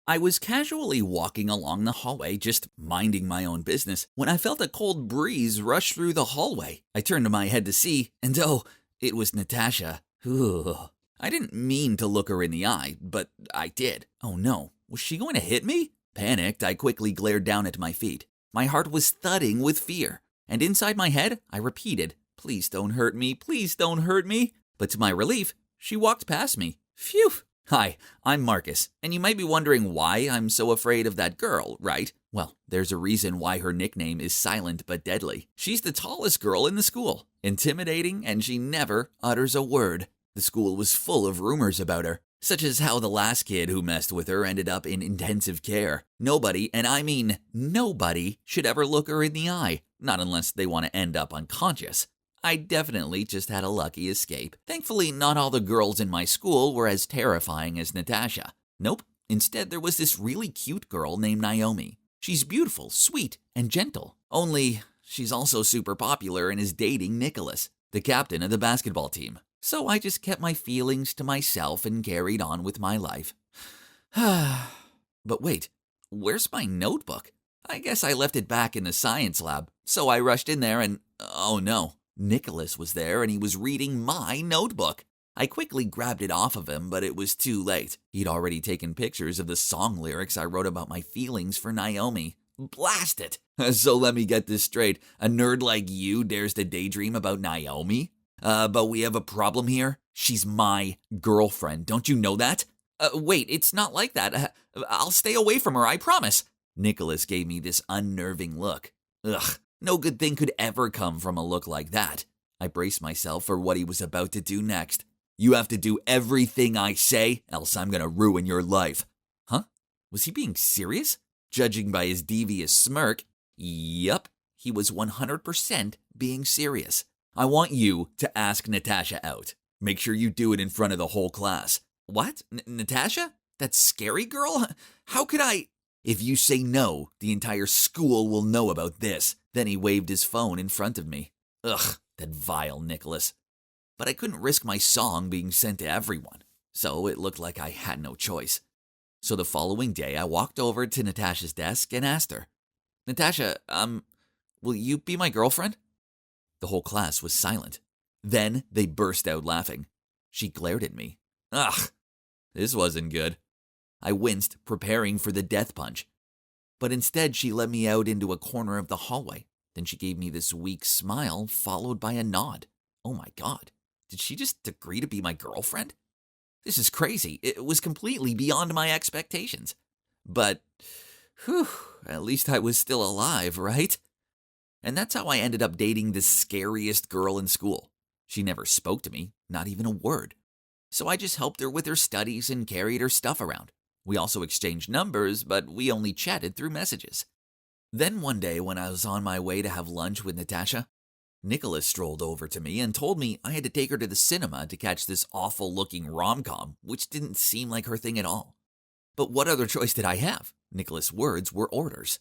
I was casually walking along the hallway, just minding my own business, when I felt a cold breeze rush through the hallway. I turned my head to see, and oh, it was Natasha. Ugh. I didn't mean to look her in the eye, but I did. Oh no, was she going to hit me? Panicked, I quickly glared down at my feet. My heart was thudding with fear, and inside my head, I repeated, "Please don't hurt me, please don't hurt me." But to my relief, she walked past me. Phew! Hi, I'm Marcus, and you might be wondering why I'm so afraid of that girl, right? Well, there's a reason why her nickname is Silent but Deadly. She's the tallest girl in the school, intimidating, and she never utters a word. The school was full of rumors about her, such as how the last kid who messed with her ended up in intensive care. Nobody, and I mean nobody, should ever look her in the eye, not unless they want to end up unconscious. I definitely just had a lucky escape. Thankfully, not all the girls in my school were as terrifying as Natasha. Nope. Instead, there was this really cute girl named Naomi. She's beautiful, sweet, and gentle. Only, she's also super popular and is dating Nicholas, the captain of the basketball team. So I just kept my feelings to myself and carried on with my life. But wait, where's my notebook? I guess I left it back in the science lab. So I rushed in there and, oh no. Nicholas was there and he was reading my notebook. I quickly grabbed it off of him, but it was too late. He'd already taken pictures of the song lyrics I wrote about my feelings for Naomi. Blast it! So let me get this straight. A nerd like you dares to daydream about Naomi? But we have a problem here. She's my girlfriend. Don't you know that? Wait, it's not like that. I'll stay away from her, I promise. Nicholas gave me this unnerving look. Ugh. No good thing could ever come from a look like that. I braced myself for what he was about to do next. You have to do everything I say, else I'm gonna ruin your life. Huh? Was he being serious? Judging by his devious smirk, yup, he was 100% being serious. I want you to ask Natasha out. Make sure you do it in front of the whole class. What? Natasha? That scary girl? How could I? If you say no, the entire school will know about this. Then he waved his phone in front of me. Ugh, that vile Nicholas. But I couldn't risk my song being sent to everyone, so it looked like I had no choice. So the following day, I walked over to Natasha's desk and asked her, Natasha, will you be my girlfriend? The whole class was silent. Then they burst out laughing. She glared at me. Ugh, this wasn't good. I winced, preparing for the death punch. But instead, she led me out into a corner of the hallway. Then she gave me this weak smile, followed by a nod. Oh my God, did she just agree to be my girlfriend? This is crazy. It was completely beyond my expectations. But, whew, at least I was still alive, right? And that's how I ended up dating the scariest girl in school. She never spoke to me, not even a word. So I just helped her with her studies and carried her stuff around. We also exchanged numbers, but we only chatted through messages. Then one day when I was on my way to have lunch with Natasha, Nicholas strolled over to me and told me I had to take her to the cinema to catch this awful-looking rom-com, which didn't seem like her thing at all. But what other choice did I have? Nicholas' words were orders.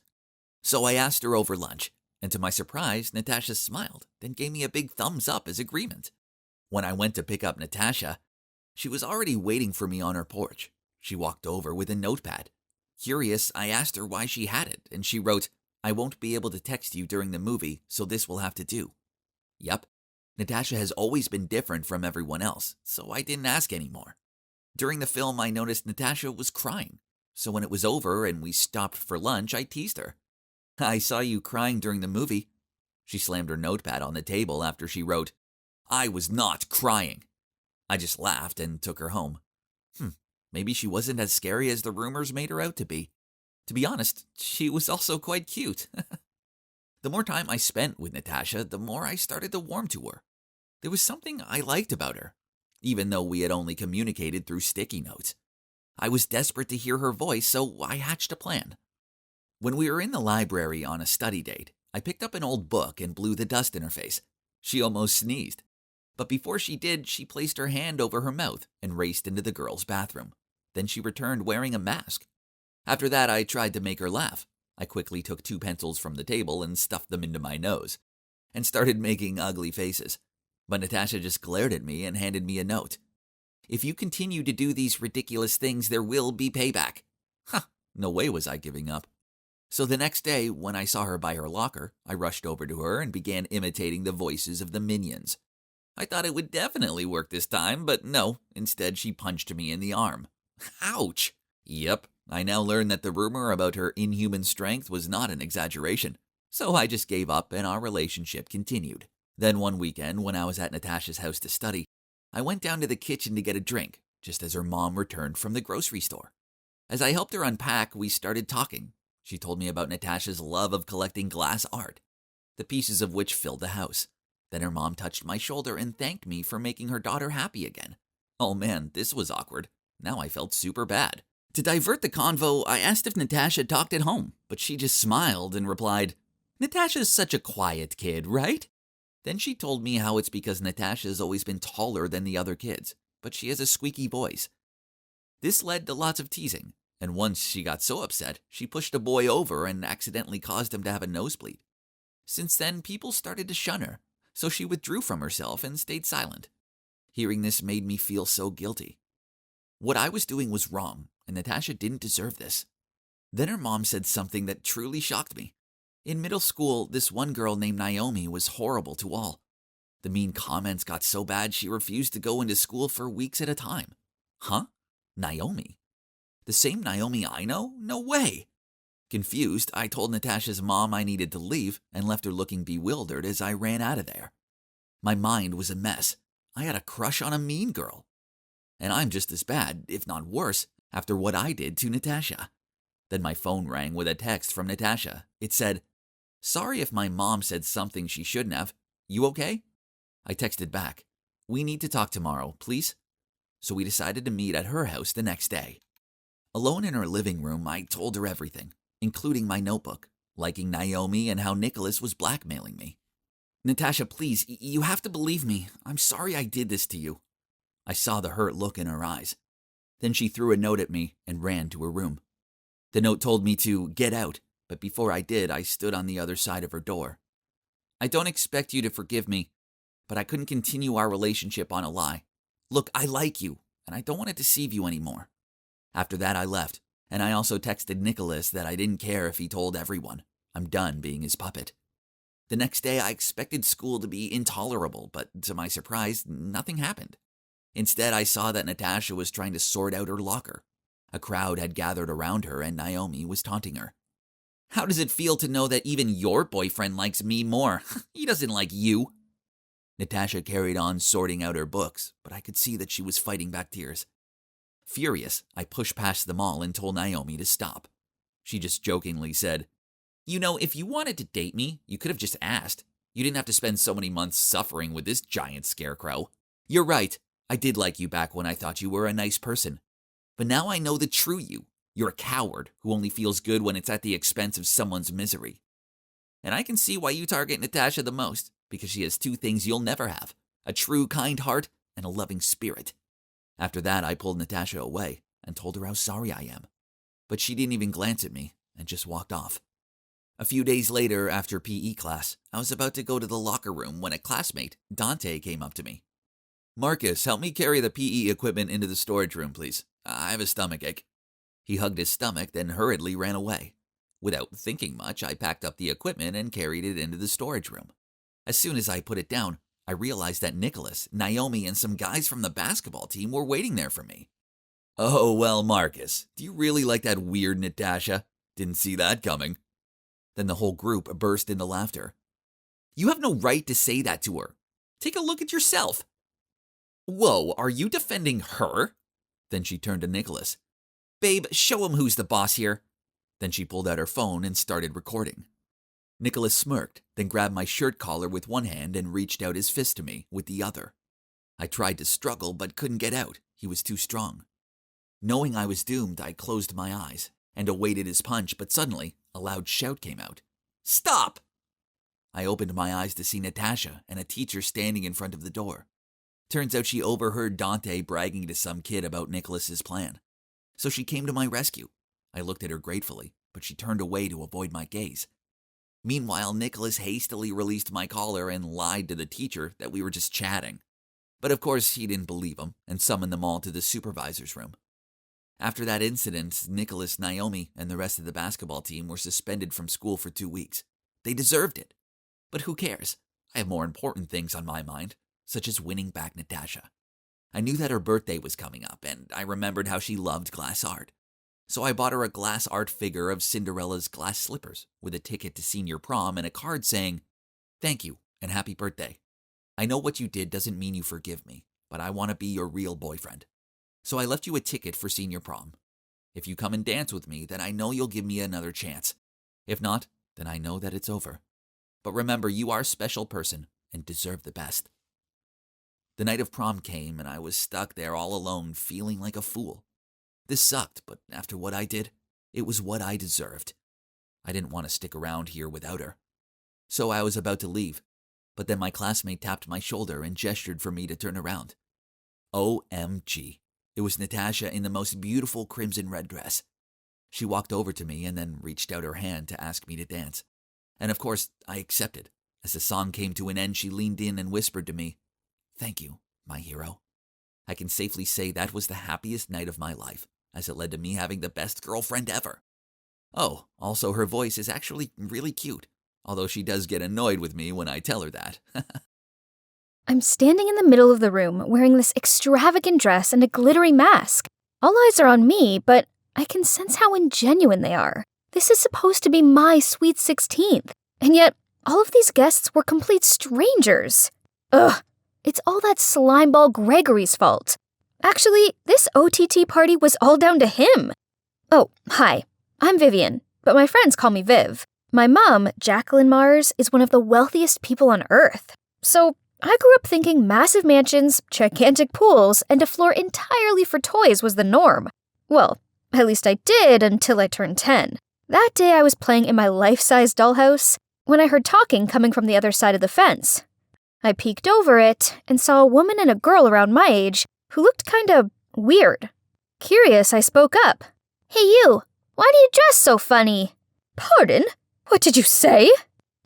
So I asked her over lunch, and to my surprise, Natasha smiled, then gave me a big thumbs up as agreement. When I went to pick up Natasha, she was already waiting for me on her porch. She walked over with a notepad. Curious, I asked her why she had it, and she wrote, I won't be able to text you during the movie, so this will have to do. Yup, Natasha has always been different from everyone else, so I didn't ask anymore. During the film, I noticed Natasha was crying, so when it was over and we stopped for lunch, I teased her. I saw you crying during the movie. She slammed her notepad on the table after she wrote, I was not crying. I just laughed and took her home. Maybe she wasn't as scary as the rumors made her out to be. To be honest, she was also quite cute. The more time I spent with Natasha, the more I started to warm to her. There was something I liked about her, even though we had only communicated through sticky notes. I was desperate to hear her voice, so I hatched a plan. When we were in the library on a study date, I picked up an old book and blew the dust in her face. She almost sneezed. But before she did, she placed her hand over her mouth and raced into the girls' bathroom. Then she returned wearing a mask. After that, I tried to make her laugh. I quickly took 2 pencils from the table and stuffed them into my nose, and started making ugly faces. But Natasha just glared at me and handed me a note. If you continue to do these ridiculous things, there will be payback. No way was I giving up. So the next day, when I saw her by her locker, I rushed over to her and began imitating the voices of the minions. I thought it would definitely work this time, but no, instead she punched me in the arm. Ouch! Yep, I now learned that the rumor about her inhuman strength was not an exaggeration. So I just gave up and our relationship continued. Then one weekend, when I was at Natasha's house to study, I went down to the kitchen to get a drink, just as her mom returned from the grocery store. As I helped her unpack, we started talking. She told me about Natasha's love of collecting glass art, the pieces of which filled the house. Then her mom touched my shoulder and thanked me for making her daughter happy again. Oh man, this was awkward. Now I felt super bad. To divert the convo, I asked if Natasha talked at home, but she just smiled and replied, "Natasha's such a quiet kid, right?" Then she told me how it's because Natasha's always been taller than the other kids, but she has a squeaky voice. This led to lots of teasing, and once she got so upset, she pushed a boy over and accidentally caused him to have a nosebleed. Since then, people started to shun her, so she withdrew from herself and stayed silent. Hearing this made me feel so guilty. What I was doing was wrong, and Natasha didn't deserve this. Then her mom said something that truly shocked me. In middle school, this one girl named Naomi was horrible to all. The mean comments got so bad she refused to go into school for weeks at a time. Huh? Naomi? The same Naomi I know? No way! Confused, I told Natasha's mom I needed to leave and left her looking bewildered as I ran out of there. My mind was a mess. I had a crush on a mean girl. And I'm just as bad, if not worse, after what I did to Natasha. Then my phone rang with a text from Natasha. It said, "Sorry if my mom said something she shouldn't have. You okay?" I texted back, "We need to talk tomorrow, please." So we decided to meet at her house the next day. Alone in her living room, I told her everything, including my notebook, liking Naomi and how Nicholas was blackmailing me. "Natasha, please, you have to believe me. I'm sorry I did this to you." I saw the hurt look in her eyes. Then she threw a note at me and ran to her room. The note told me to get out, but before I did, I stood on the other side of her door. "I don't expect you to forgive me, but I couldn't continue our relationship on a lie. Look, I like you, and I don't want to deceive you anymore." After that, I left, and I also texted Nicholas that I didn't care if he told everyone. I'm done being his puppet. The next day, I expected school to be intolerable, but to my surprise, nothing happened. Instead, I saw that Natasha was trying to sort out her locker. A crowd had gathered around her, and Naomi was taunting her. "How does it feel to know that even your boyfriend likes me more? He doesn't like you." Natasha carried on sorting out her books, but I could see that she was fighting back tears. Furious, I pushed past them all and told Naomi to stop. She just jokingly said, "You know, if you wanted to date me, you could have just asked. You didn't have to spend so many months suffering with this giant scarecrow. You're right, I did like you back when I thought you were a nice person. But now I know the true you. You're a coward who only feels good when it's at the expense of someone's misery. And I can see why you target Natasha the most, because she has two things you'll never have, a true kind heart and a loving spirit." After that, I pulled Natasha away and told her how sorry I am. But she didn't even glance at me and just walked off. A few days later, after PE class, I was about to go to the locker room when a classmate, Dante, came up to me. "Marcus, help me carry the PE equipment into the storage room, please. I have a stomachache." He hugged his stomach, then hurriedly ran away. Without thinking much, I packed up the equipment and carried it into the storage room. As soon as I put it down, I realized that Nicholas, Naomi, and some guys from the basketball team were waiting there for me. "Oh, well, Marcus, do you really like that weird Natasha? Didn't see that coming." Then the whole group burst into laughter. "You have no right to say that to her. Take a look at yourself." "Whoa, are you defending her?" Then she turned to Nicholas. "Babe, show him who's the boss here." Then she pulled out her phone and started recording. Nicholas smirked, then grabbed my shirt collar with one hand and reached out his fist to me with the other. I tried to struggle but couldn't get out. He was too strong. Knowing I was doomed, I closed my eyes and awaited his punch, but suddenly a loud shout came out. "Stop!" I opened my eyes to see Natasha and a teacher standing in front of the door. Turns out she overheard Dante bragging to some kid about Nicholas's plan. So she came to my rescue. I looked at her gratefully, but she turned away to avoid my gaze. Meanwhile, Nicholas hastily released my collar and lied to the teacher that we were just chatting. But of course, he didn't believe him and summoned them all to the supervisor's room. After that incident, Nicholas, Naomi, and the rest of the basketball team were suspended from school for 2 weeks. They deserved it. But who cares? I have more important things on my mind, such as winning back Natasha. I knew that her birthday was coming up, and I remembered how she loved glass art. So I bought her a glass art figure of Cinderella's glass slippers with a ticket to senior prom and a card saying, "Thank you and happy birthday. I know what you did doesn't mean you forgive me, but I want to be your real boyfriend. So I left you a ticket for senior prom. If you come and dance with me, then I know you'll give me another chance. If not, then I know that it's over. But remember, you are a special person and deserve the best." The night of prom came and I was stuck there all alone, feeling like a fool. This sucked, but after what I did, it was what I deserved. I didn't want to stick around here without her. So I was about to leave, but then my classmate tapped my shoulder and gestured for me to turn around. OMG. It was Natasha in the most beautiful crimson red dress. She walked over to me and then reached out her hand to ask me to dance. And of course, I accepted. As the song came to an end, she leaned in and whispered to me, "Thank you, my hero." I can safely say that was the happiest night of my life, as it led to me having the best girlfriend ever. Oh, also her voice is actually really cute, although she does get annoyed with me when I tell her that. I'm standing in the middle of the room wearing this extravagant dress and a glittery mask. All eyes are on me, but I can sense how ingenuine they are. This is supposed to be my sweet 16th, and yet all of these guests were complete strangers. Ugh, it's all that slimeball Gregory's fault. Actually, this OTT party was all down to him. Oh, hi, I'm Vivian, but my friends call me Viv. My mom, Jacqueline Mars, is one of the wealthiest people on Earth. So I grew up thinking massive mansions, gigantic pools, and a floor entirely for toys was the norm. Well, at least I did until I turned 10. That day I was playing in my life-size dollhouse when I heard talking coming from the other side of the fence. I peeked over it and saw a woman and a girl around my age who looked kinda weird. Curious, I spoke up. "Hey you, why do you dress so funny?" "Pardon? What did you say?"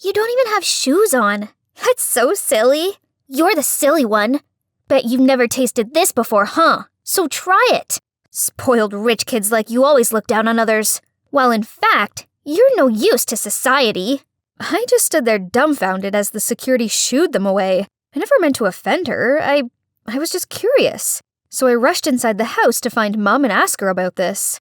"You don't even have shoes on. That's so silly." "You're the silly one. Bet you've never tasted this before, huh? So try it. Spoiled rich kids like you always look down on others. While in fact, you're no use to society." I just stood there dumbfounded as the security shooed them away. I never meant to offend her. I was just curious. So I rushed inside the house to find Mom and ask her about this.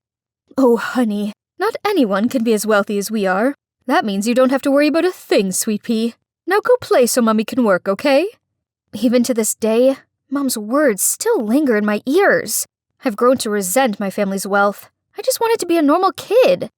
"Oh, honey, not anyone can be as wealthy as we are. That means you don't have to worry about a thing, sweet pea. Now go play so Mommy can work, okay?" Even to this day, Mom's words still linger in my ears. I've grown to resent my family's wealth. I just wanted to be a normal kid.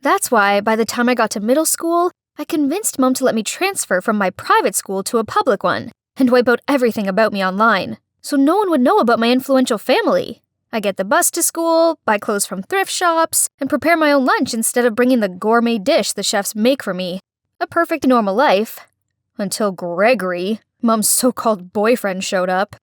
That's why, by the time I got to middle school, I convinced Mom to let me transfer from my private school to a public one and wipe out everything about me online, so no one would know about my influential family. I get the bus to school, buy clothes from thrift shops, and prepare my own lunch instead of bringing the gourmet dish the chefs make for me. A perfect normal life. Until Gregory, Mom's so-called boyfriend, showed up.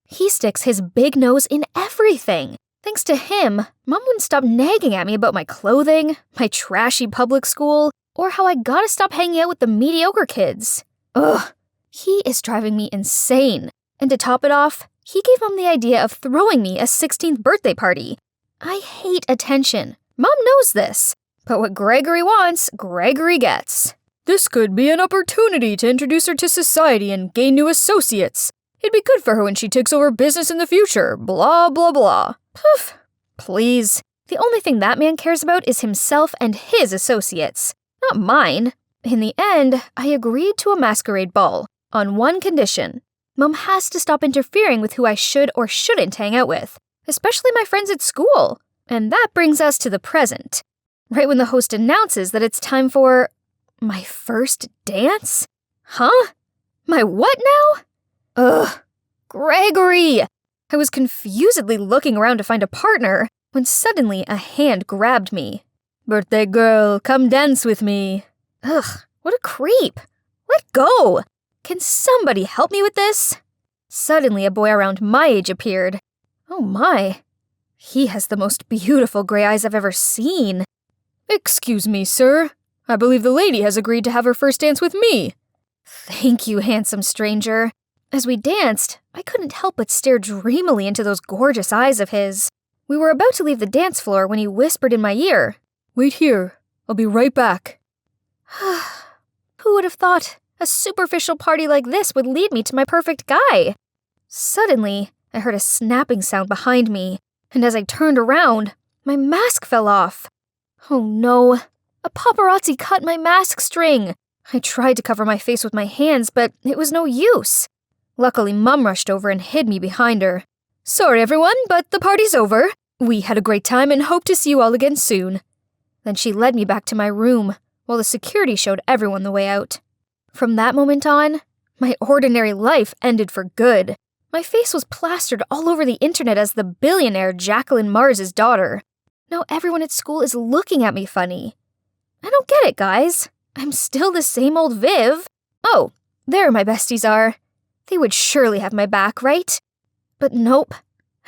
He sticks his big nose in everything. Thanks to him, Mom wouldn't stop nagging at me about my clothing, my trashy public school, or how I gotta stop hanging out with the mediocre kids. Ugh, he is driving me insane. And to top it off, he gave Mom the idea of throwing me a 16th birthday party. I hate attention. Mom knows this. But what Gregory wants, Gregory gets. "This could be an opportunity to introduce her to society and gain new associates. It'd be good for her when she takes over business in the future, blah, blah, blah." Poof. Please. The only thing that man cares about is himself and his associates, not mine. In the end, I agreed to a masquerade ball, on one condition. Mom has to stop interfering with who I should or shouldn't hang out with, especially my friends at school. And that brings us to the present. Right when the host announces that it's time for my first dance? Huh? My what now? Ugh. Gregory! I was confusedly looking around to find a partner when suddenly a hand grabbed me. "Birthday girl, come dance with me." Ugh, what a creep. Let go! Can somebody help me with this? Suddenly a boy around my age appeared. Oh my. He has the most beautiful gray eyes I've ever seen. "Excuse me, sir. I believe the lady has agreed to have her first dance with me." Thank you, handsome stranger. As we danced, I couldn't help but stare dreamily into those gorgeous eyes of his. We were about to leave the dance floor when he whispered in my ear, "Wait here. I'll be right back." Who would have thought a superficial party like this would lead me to my perfect guy? Suddenly, I heard a snapping sound behind me, and as I turned around, my mask fell off. Oh no, a paparazzi cut my mask string. I tried to cover my face with my hands, but it was no use. Luckily, Mum rushed over and hid me behind her. "Sorry everyone, but the party's over. We had a great time and hope to see you all again soon." Then she led me back to my room, while the security showed everyone the way out. From that moment on, my ordinary life ended for good. My face was plastered all over the internet as the billionaire Jacqueline Mars's daughter. Now everyone at school is looking at me funny. I don't get it, guys. I'm still the same old Viv. Oh, there my besties are. They would surely have my back, right? But nope.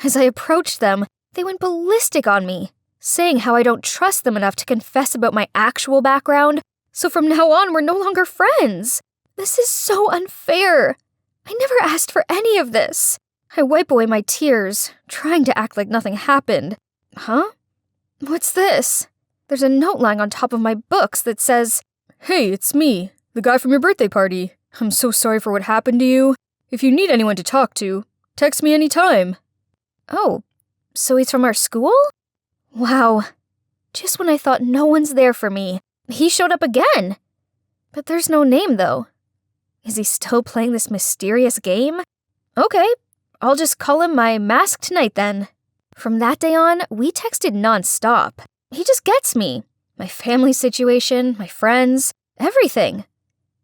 As I approached them, they went ballistic on me, saying how I don't trust them enough to confess about my actual background, so from now on we're no longer friends. This is so unfair. I never asked for any of this. I wipe away my tears, trying to act like nothing happened. Huh? What's this? There's a note lying on top of my books that says, "Hey, it's me, the guy from your birthday party. I'm so sorry for what happened to you. If you need anyone to talk to, text me anytime." Oh, so he's from our school? Wow. Just when I thought no one's there for me, he showed up again. But there's no name, though. Is he still playing this mysterious game? Okay, I'll just call him my masked knight then. From that day on, we texted nonstop. He just gets me. My family situation, my friends, everything.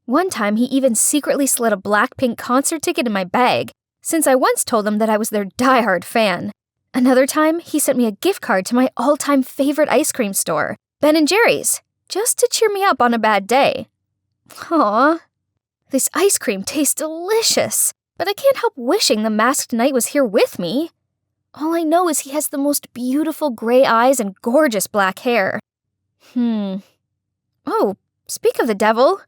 One time, he even secretly slid a Blackpink concert ticket in my bag, since I once told him that I was their diehard fan. Another time, he sent me a gift card to my all-time favorite ice cream store, Ben & Jerry's, just to cheer me up on a bad day. Aww. This ice cream tastes delicious, but I can't help wishing the masked knight was here with me. All I know is he has the most beautiful gray eyes and gorgeous black hair. Oh, speak of the devil.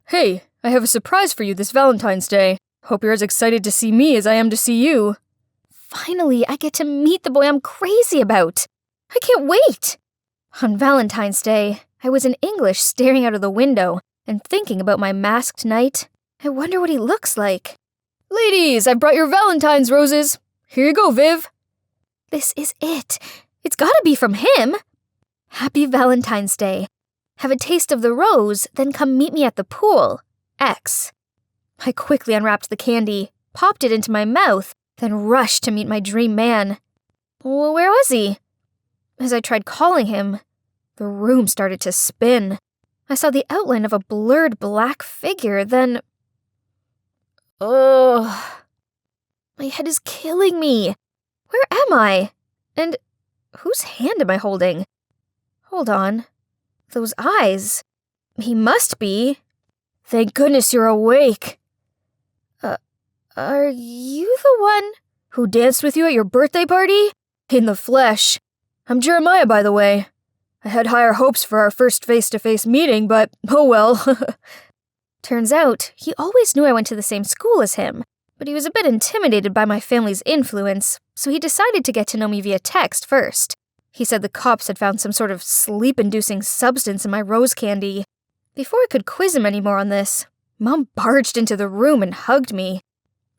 Hey, I have a surprise for you this Valentine's Day. Hope you're as excited to see me as I am to see you. Finally, I get to meet the boy I'm crazy about. I can't wait. On Valentine's Day, I was in English staring out of the window and thinking about my masked knight. I wonder what he looks like. Ladies, I've brought your Valentine's roses. Here you go, Viv. This is it. It's gotta be from him. Happy Valentine's Day. Have a taste of the rose, then come meet me at the pool. X. I quickly unwrapped the candy, popped it into my mouth, then rushed to meet my dream man. Well, where was he? As I tried calling him, the room started to spin. I saw the outline of a blurred black figure, then... Ugh. My head is killing me. Where am I? And whose hand am I holding? Hold on. Those eyes. He must be. Thank goodness you're awake. Are you the one who danced with you at your birthday party? In the flesh. I'm Jeremiah, by the way. I had higher hopes for our first face-to-face meeting, but oh well. Turns out, he always knew I went to the same school as him, but he was a bit intimidated by my family's influence, so he decided to get to know me via text first. He said the cops had found some sort of sleep-inducing substance in my rose candy. Before I could quiz him anymore on this, Mom barged into the room and hugged me.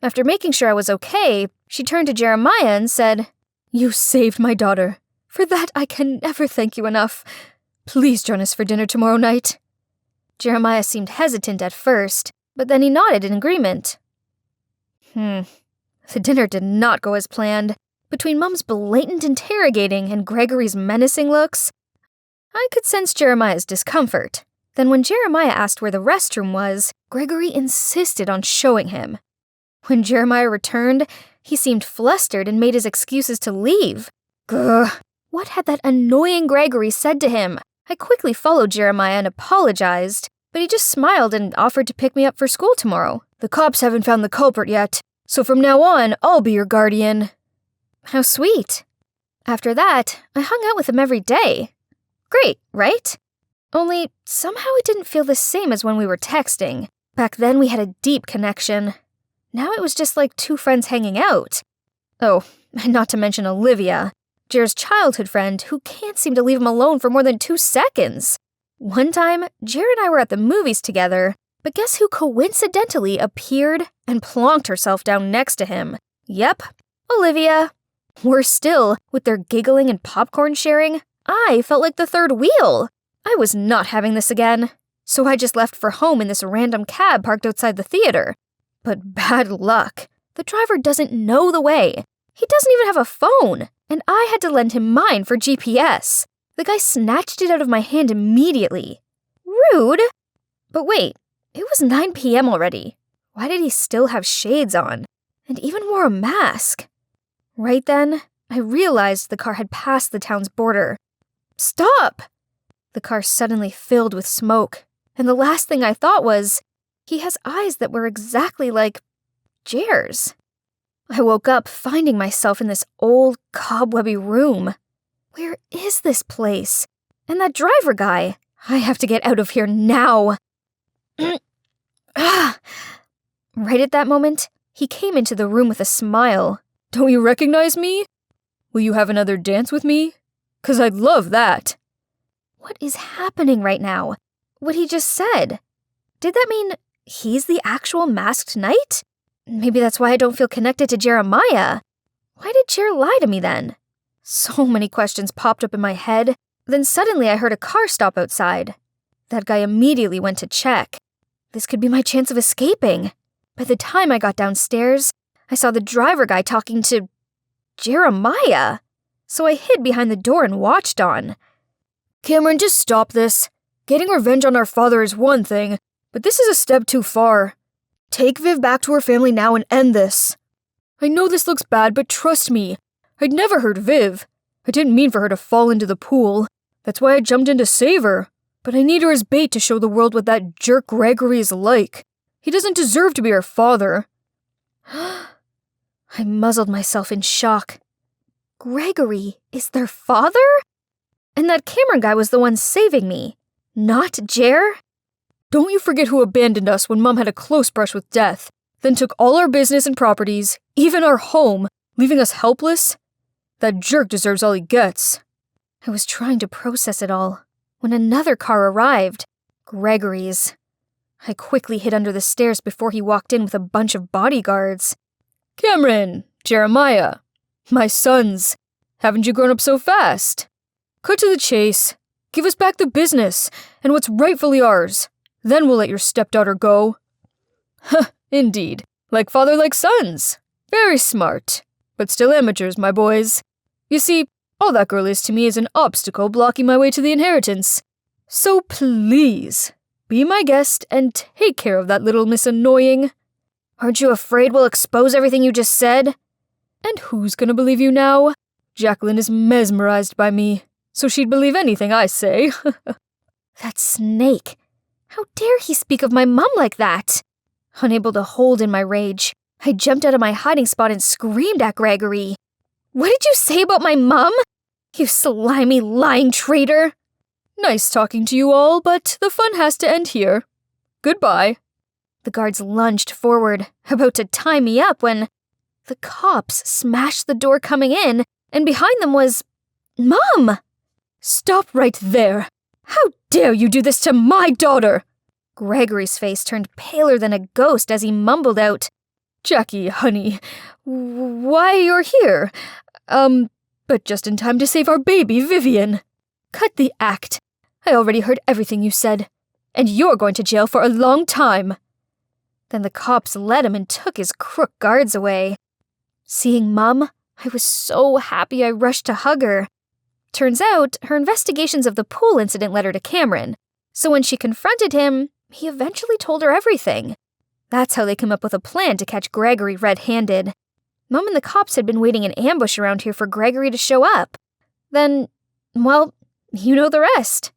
After making sure I was okay, she turned to Jeremiah and said, "You saved my daughter. For that, I can never thank you enough. Please join us for dinner tomorrow night." Jeremiah seemed hesitant at first, but then he nodded in agreement. The dinner did not go as planned. Between Mom's blatant interrogating and Gregory's menacing looks, I could sense Jeremiah's discomfort. Then when Jeremiah asked where the restroom was, Gregory insisted on showing him. When Jeremiah returned, he seemed flustered and made his excuses to leave. Gah! What had that annoying Gregory said to him? I quickly followed Jeremiah and apologized, but he just smiled and offered to pick me up for school tomorrow. The cops haven't found the culprit yet, so from now on, I'll be your guardian. How sweet. After that, I hung out with him every day. Great, right? Only, somehow it didn't feel the same as when we were texting. Back then we had a deep connection. Now it was just like two friends hanging out. Oh, and not to mention Olivia. Jer's childhood friend who can't seem to leave him alone for more than 2 seconds. One time, Jer and I were at the movies together, but guess who coincidentally appeared and plonked herself down next to him? Yep, Olivia. Worse still, with their giggling and popcorn sharing, I felt like the third wheel. I was not having this again, so I just left for home in this random cab parked outside the theater. But bad luck. The driver doesn't know the way. He doesn't even have a phone, and I had to lend him mine for GPS. The guy snatched it out of my hand immediately. Rude. But wait, it was 9 p.m. already. Why did he still have shades on? And even wore a mask? Right then, I realized the car had passed the town's border. Stop! The car suddenly filled with smoke, and the last thing I thought was, he has eyes that were exactly like Jer's. I woke up finding myself in this old, cobwebby room. Where is this place? And that driver guy? I have to get out of here now. Right at that moment, he came into the room with a smile. Don't you recognize me? Will you have another dance with me? 'Cause I'd love that. What is happening right now? What he just said. Did that mean he's the actual masked knight? Maybe that's why I don't feel connected to Jeremiah. Why did Jer lie to me then? So many questions popped up in my head. Then suddenly I heard a car stop outside. That guy immediately went to check. This could be my chance of escaping. By the time I got downstairs, I saw the driver guy talking to Jeremiah. So I hid behind the door and watched on. Cameron, just stop this. Getting revenge on our father is one thing, but this is a step too far. Take Viv back to her family now and end this. I know this looks bad, but trust me. I'd never hurt Viv. I didn't mean for her to fall into the pool. That's why I jumped in to save her. But I need her as bait to show the world what that jerk Gregory is like. He doesn't deserve to be her father. I muzzled myself in shock. Gregory is their father? And that Cameron guy was the one saving me, not Jer? Don't you forget who abandoned us when Mom had a close brush with death, then took all our business and properties, even our home, leaving us helpless? That jerk deserves all he gets. I was trying to process it all when another car arrived, Gregory's. I quickly hid under the stairs before he walked in with a bunch of bodyguards. Cameron, Jeremiah, my sons, haven't you grown up so fast? Cut to the chase. Give us back the business and what's rightfully ours. Then we'll let your stepdaughter go. Huh, indeed. Like father, like sons. Very smart. But still amateurs, my boys. You see, all that girl is to me is an obstacle blocking my way to the inheritance. So please, be my guest and take care of that little Miss Annoying. Aren't you afraid we'll expose everything you just said? And who's gonna believe you now? Jacqueline is mesmerized by me, so she'd believe anything I say. That snake. How dare he speak of my mum like that? Unable to hold in my rage, I jumped out of my hiding spot and screamed at Gregory. What did you say about my mum? You slimy, lying traitor. Nice talking to you all, but the fun has to end here. Goodbye. The guards lunged forward, about to tie me up when the cops smashed the door coming in, and behind them was Mom! Stop right there! How dare you do this to my daughter? Gregory's face turned paler than a ghost as he mumbled out, Jackie, honey, why you're here? But just in time to save our baby, Vivian. Cut the act. I already heard everything you said, and you're going to jail for a long time. Then the cops led him and took his crook guards away. Seeing Mum, I was so happy I rushed to hug her. Turns out, her investigations of the pool incident led her to Cameron, so when she confronted him, he eventually told her everything. That's how they came up with a plan to catch Gregory red-handed. Mum and the cops had been waiting in ambush around here for Gregory to show up. Then, well, you know the rest.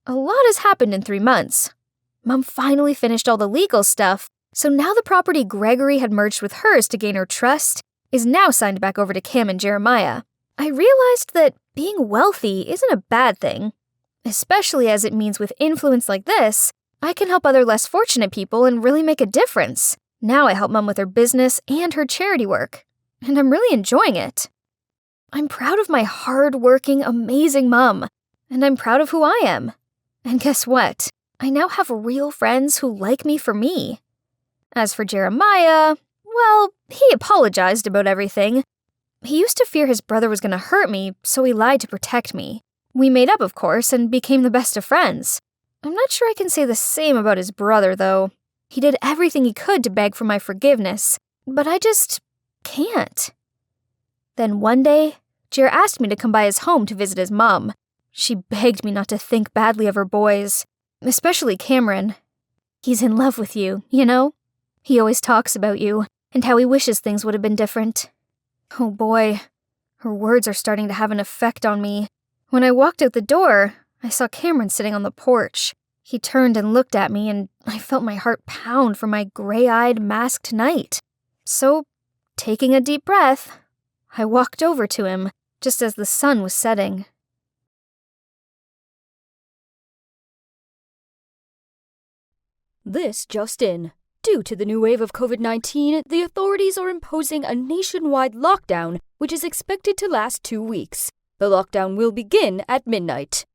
A lot has happened in 3 months. Mum finally finished all the legal stuff, so now the property Gregory had merged with hers to gain her trust is now signed back over to Cam and Jeremiah. I realized that being wealthy isn't a bad thing, especially as it means with influence like this, I can help other less fortunate people and really make a difference. Now I help Mum with her business and her charity work, and I'm really enjoying it. I'm proud of my hard-working, amazing mom. And I'm proud of who I am. And guess what? I now have real friends who like me for me. As for Jeremiah, well, he apologized about everything. He used to fear his brother was going to hurt me, so he lied to protect me. We made up, of course, and became the best of friends. I'm not sure I can say the same about his brother, though. He did everything he could to beg for my forgiveness, but I just can't. Then one day, Jer asked me to come by his home to visit his mom. She begged me not to think badly of her boys, especially Cameron. He's in love with you, you know? He always talks about you, and how he wishes things would have been different. Oh boy, her words are starting to have an effect on me. When I walked out the door, I saw Cameron sitting on the porch. He turned and looked at me, and I felt my heart pound for my gray-eyed, masked knight. So, taking a deep breath, I walked over to him, just as the sun was setting. This just in. Due to the new wave of COVID-19, the authorities are imposing a nationwide lockdown, which is expected to last 2 weeks. The lockdown will begin at midnight.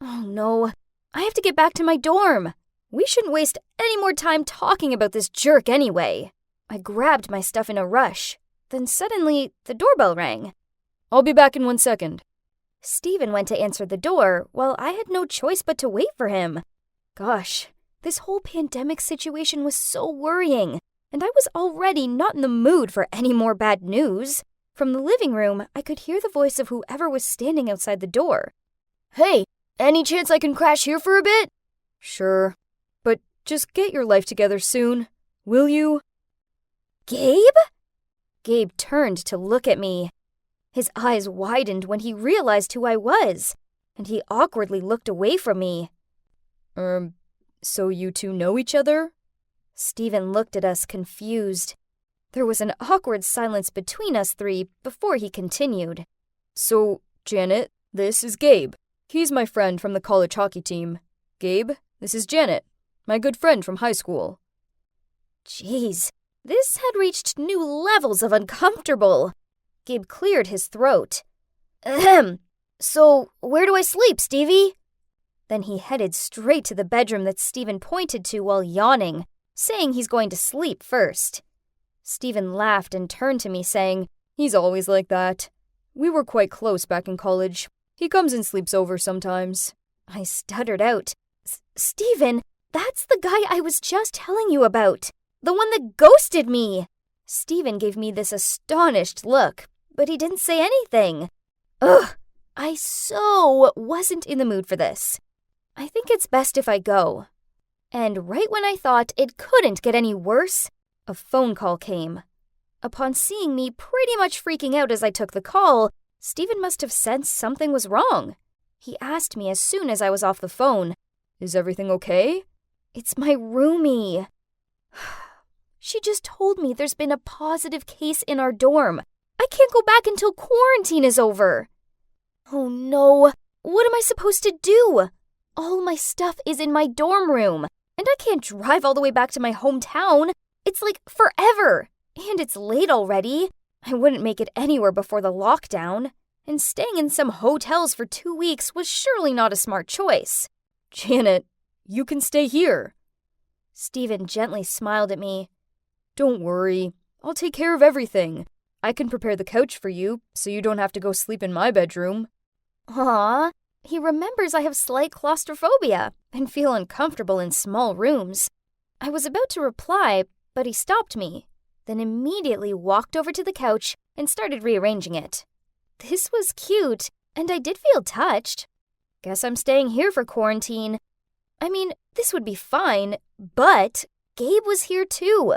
Oh no, I have to get back to my dorm. We shouldn't waste any more time talking about this jerk anyway. I grabbed my stuff in a rush. Then suddenly, the doorbell rang. I'll be back in 1 second. Steven went to answer the door, while I had no choice but to wait for him. Gosh, this whole pandemic situation was so worrying, and I was already not in the mood for any more bad news. From the living room, I could hear the voice of whoever was standing outside the door. Hey, any chance I can crash here for a bit? Sure, but just get your life together soon, will you? Gabe? Gabe turned to look at me. His eyes widened when he realized who I was, and he awkwardly looked away from me. So you two know each other? Steven looked at us confused. There was an awkward silence between us three before he continued. So, Janet, this is Gabe. He's my friend from the college hockey team. Gabe, this is Janet, my good friend from high school. Jeez, this had reached new levels of uncomfortable. Gabe cleared his throat. Ahem. So, where do I sleep, Stevie? Then he headed straight to the bedroom that Steven pointed to while yawning, saying he's going to sleep first. Steven laughed and turned to me, saying, He's always like that. We were quite close back in college. He comes and sleeps over sometimes. I stuttered out. Steven, that's the guy I was just telling you about. The one that ghosted me. Steven gave me this astonished look, but he didn't say anything. Ugh, I so wasn't in the mood for this. I think it's best if I go. And right when I thought it couldn't get any worse, a phone call came. Upon seeing me pretty much freaking out as I took the call, Steven must have sensed something was wrong. He asked me as soon as I was off the phone, Is everything okay? It's my roomie. She just told me there's been a positive case in our dorm. I can't go back until quarantine is over. Oh no, what am I supposed to do? All my stuff is in my dorm room, and I can't drive all the way back to my hometown. It's like forever, and it's late already. I wouldn't make it anywhere before the lockdown, and staying in some hotels for 2 weeks was surely not a smart choice. Janet, you can stay here. Steven gently smiled at me. Don't worry, I'll take care of everything. I can prepare the couch for you, so you don't have to go sleep in my bedroom. Aw, he remembers I have slight claustrophobia and feel uncomfortable in small rooms. I was about to reply, but he stopped me, then immediately walked over to the couch and started rearranging it. This was cute, and I did feel touched. Guess I'm staying here for quarantine. I mean, this would be fine, but Gabe was here too.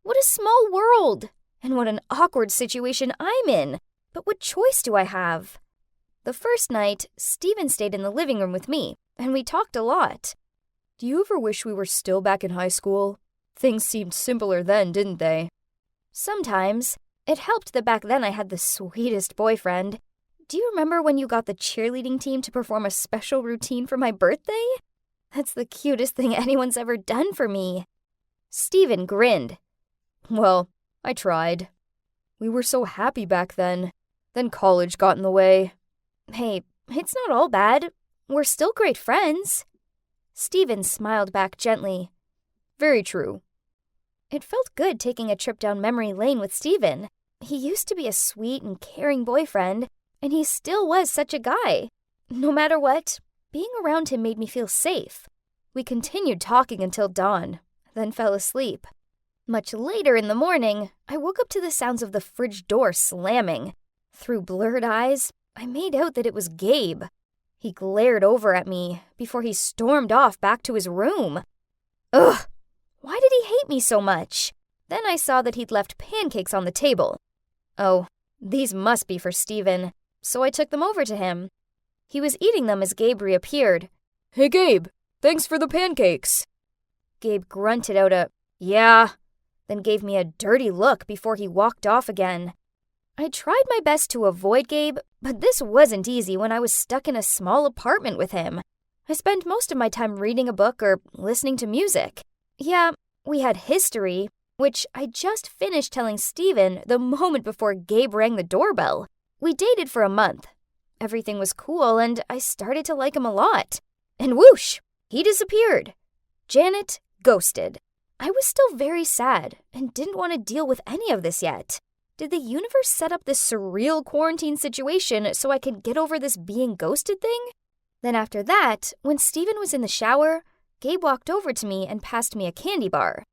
What a small world, and what an awkward situation I'm in. But what choice do I have? The first night, Steven stayed in the living room with me, and we talked a lot. Do you ever wish we were still back in high school? Things seemed simpler then, didn't they? Sometimes. It helped that back then I had the sweetest boyfriend. Do you remember when you got the cheerleading team to perform a special routine for my birthday? That's the cutest thing anyone's ever done for me. Steven grinned. Well, I tried. We were so happy back then. Then college got in the way. Hey, it's not all bad. We're still great friends. Steven smiled back gently. Very true. It felt good taking a trip down memory lane with Steven. He used to be a sweet and caring boyfriend, and he still was such a guy. No matter what, being around him made me feel safe. We continued talking until dawn, then fell asleep. Much later in the morning, I woke up to the sounds of the fridge door slamming. Through blurred eyes, I made out that it was Gabe. He glared over at me before he stormed off back to his room. Ugh! Why did he hate me so much? Then I saw that he'd left pancakes on the table. Oh, these must be for Steven, so I took them over to him. He was eating them as Gabe reappeared. Hey, Gabe, thanks for the pancakes. Gabe grunted out a, yeah, then gave me a dirty look before he walked off again. I tried my best to avoid Gabe, but this wasn't easy when I was stuck in a small apartment with him. I spent most of my time reading a book or listening to music. Yeah, we had history, which I just finished telling Steven the moment before Gabe rang the doorbell. We dated for a month. Everything was cool, and I started to like him a lot. And whoosh, he disappeared. Janet ghosted. I was still very sad and didn't want to deal with any of this yet. Did the universe set up this surreal quarantine situation so I could get over this being ghosted thing? Then after that, when Steven was in the shower, Gabe walked over to me and passed me a candy bar.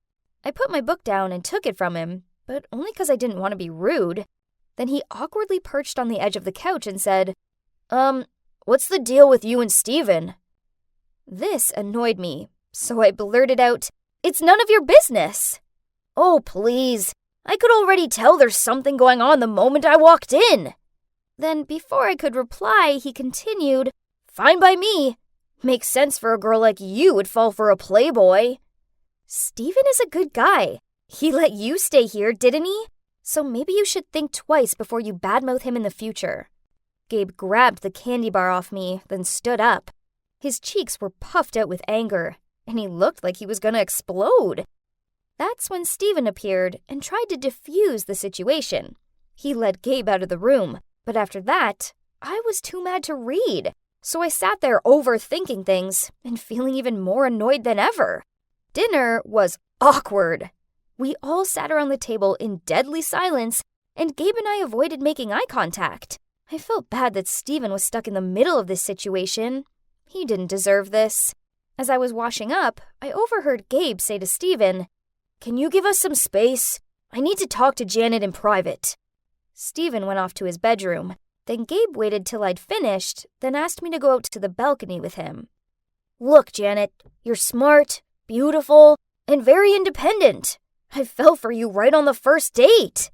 I put my book down and took it from him, but only because I didn't want to be rude. Then he awkwardly perched on the edge of the couch and said, what's the deal with you and Steven? This annoyed me, so I blurted out, it's none of your business. Oh, please. I could already tell there's something going on the moment I walked in. Then before I could reply, he continued, fine by me. Makes sense for a girl like you would fall for a playboy. Steven is a good guy. He let you stay here, didn't he? So maybe you should think twice before you badmouth him in the future. Gabe grabbed the candy bar off me, then stood up. His cheeks were puffed out with anger, and he looked like he was going to explode. That's when Steven appeared and tried to defuse the situation. He led Gabe out of the room, but after that, I was too mad to read. So I sat there overthinking things and feeling even more annoyed than ever. Dinner was awkward. We all sat around the table in deadly silence, and Gabe and I avoided making eye contact. I felt bad that Steven was stuck in the middle of this situation. He didn't deserve this. As I was washing up, I overheard Gabe say to Steven, can you give us some space? I need to talk to Janet in private. Steven went off to his bedroom. Then Gabe waited till I'd finished, then asked me to go out to the balcony with him. Look, Janet, you're smart, beautiful, and very independent. I fell for you right on the first date.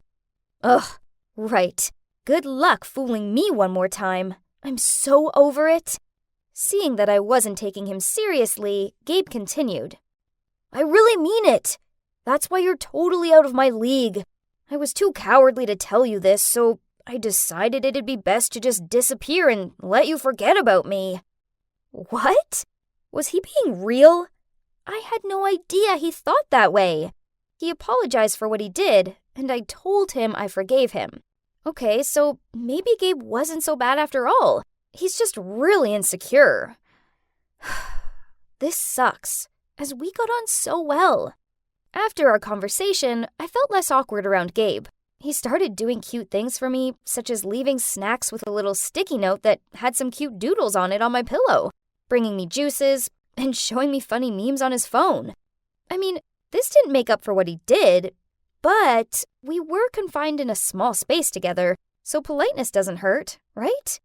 Ugh, right. Good luck fooling me one more time. I'm so over it. Seeing that I wasn't taking him seriously, Gabe continued. I really mean it. That's why you're totally out of my league. I was too cowardly to tell you this, so I decided it'd be best to just disappear and let you forget about me. What? Was he being real? I had no idea he thought that way. He apologized for what he did, and I told him I forgave him. Okay, so maybe Gabe wasn't so bad after all. He's just really insecure. This sucks, as we got on so well. After our conversation, I felt less awkward around Gabe. He started doing cute things for me, such as leaving snacks with a little sticky note that had some cute doodles on it on my pillow, bringing me juices, and showing me funny memes on his phone. I mean, this didn't make up for what he did, but we were confined in a small space together, so politeness doesn't hurt, right?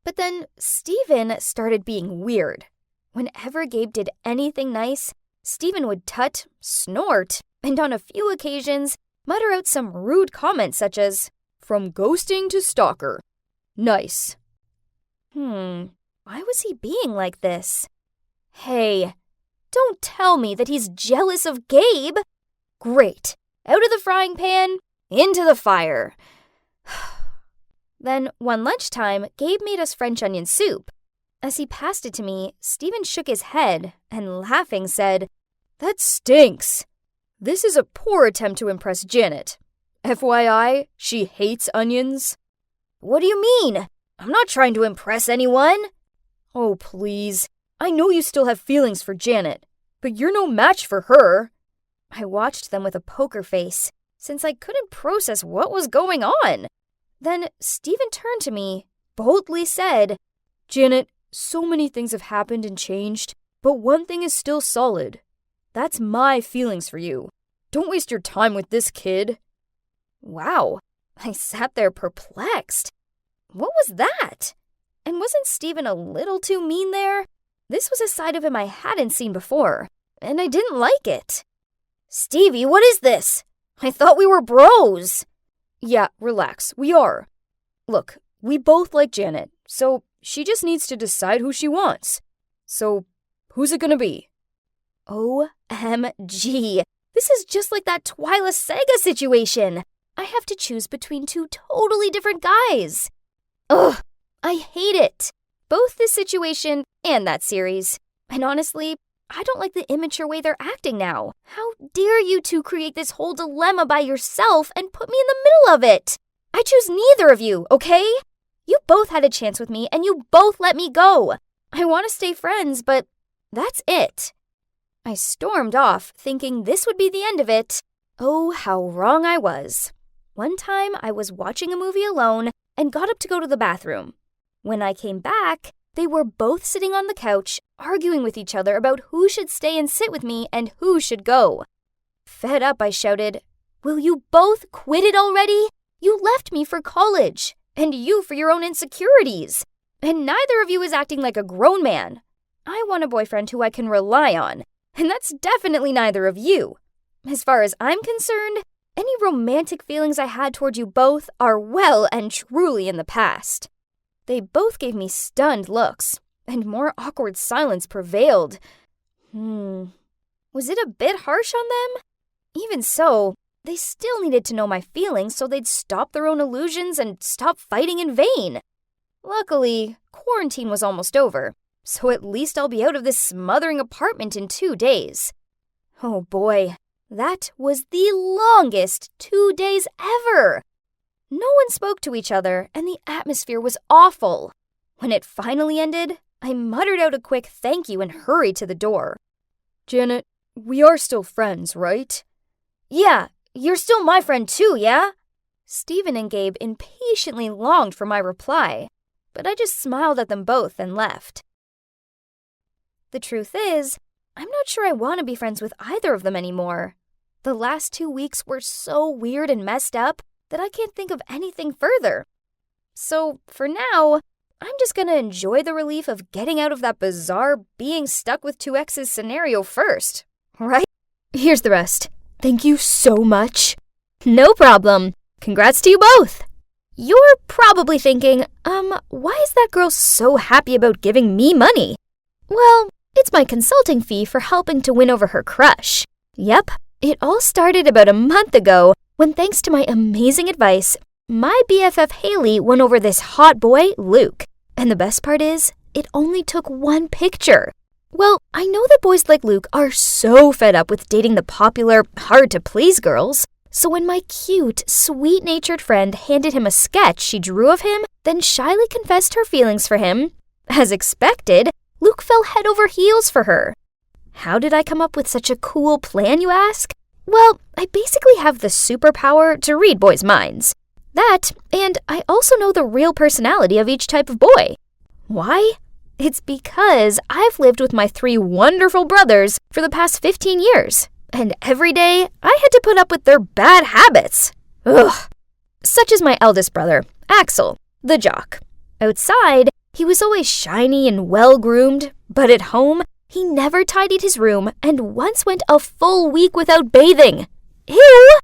But then Steven started being weird. Whenever Gabe did anything nice, Steven would tut, snort, and on a few occasions, mutter out some rude comments such as, from ghosting to stalker. Nice. Why was he being like this? Hey, don't tell me that he's jealous of Gabe. Great. Out of the frying pan, into the fire. Then, one lunchtime, Gabe made us French onion soup. As he passed it to me, Steven shook his head and, laughing, said, That stinks. This is a poor attempt to impress Janet. FYI, she hates onions. What do you mean? I'm not trying to impress anyone. Oh, please. I know you still have feelings for Janet, but you're no match for her. I watched them with a poker face, since I couldn't process what was going on. Then Stephen turned to me, boldly said, Janet, so many things have happened and changed, but one thing is still solid. That's my feelings for you. Don't waste your time with this kid. Wow, I sat there perplexed. What was that? And wasn't Stephen a little too mean there? This was a side of him I hadn't seen before, and I didn't like it. Stevie, what is this? I thought we were bros. Yeah, relax, we are. Look, we both like Janet, so she just needs to decide who she wants. So, who's it gonna be? OMG, this is just like that Twyla Sega situation. I have to choose between two totally different guys. Ugh, I hate it. Both this situation and that series. And honestly, I don't like the immature way they're acting now. How dare you two create this whole dilemma by yourself and put me in the middle of it? I choose neither of you, okay? You both had a chance with me and you both let me go. I want to stay friends, but that's it. I stormed off, thinking this would be the end of it. Oh, how wrong I was. One time, I was watching a movie alone and got up to go to the bathroom. When I came back, they were both sitting on the couch, arguing with each other about who should stay and sit with me and who should go. Fed up, I shouted, Will you both quit it already? You left me for college, and you for your own insecurities. And neither of you is acting like a grown man. I want a boyfriend who I can rely on, and that's definitely neither of you. As far as I'm concerned, any romantic feelings I had toward you both are well and truly in the past. They both gave me stunned looks, and more awkward silence prevailed. Was it a bit harsh on them? Even so, they still needed to know my feelings so they'd stop their own illusions and stop fighting in vain. Luckily, quarantine was almost over, so at least I'll be out of this smothering apartment in 2 days. Oh boy, that was the longest 2 days ever! No one spoke to each other, and the atmosphere was awful. When it finally ended, I muttered out a quick thank you and hurried to the door. Janet, we are still friends, right? Yeah, you're still my friend too, yeah? Stephen and Gabe impatiently longed for my reply, but I just smiled at them both and left. The truth is, I'm not sure I want to be friends with either of them anymore. The last 2 weeks were so weird and messed up that I can't think of anything further. So, for now, I'm just gonna enjoy the relief of getting out of that bizarre being stuck with two exes scenario first, right? Here's the rest. Thank you so much. No problem. Congrats to you both. You're probably thinking, why is that girl so happy about giving me money? Well, it's my consulting fee for helping to win over her crush. Yep, it all started about a month ago when, thanks to my amazing advice, my BFF Haley won over this hot boy, Luke. And the best part is, it only took one picture. Well, I know that boys like Luke are so fed up with dating the popular, hard-to-please girls. So when my cute, sweet-natured friend handed him a sketch she drew of him, then shyly confessed her feelings for him, as expected, Luke fell head over heels for her. How did I come up with such a cool plan, you ask? Well, I basically have the superpower to read boys' minds. That, and I also know the real personality of each type of boy. Why? It's because I've lived with my 3 wonderful brothers for the past 15 years, and every day I had to put up with their bad habits. Ugh. Such as my eldest brother, Axel, the jock. Outside, he was always shiny and well-groomed, but at home, he never tidied his room and once went a full week without bathing. Ew!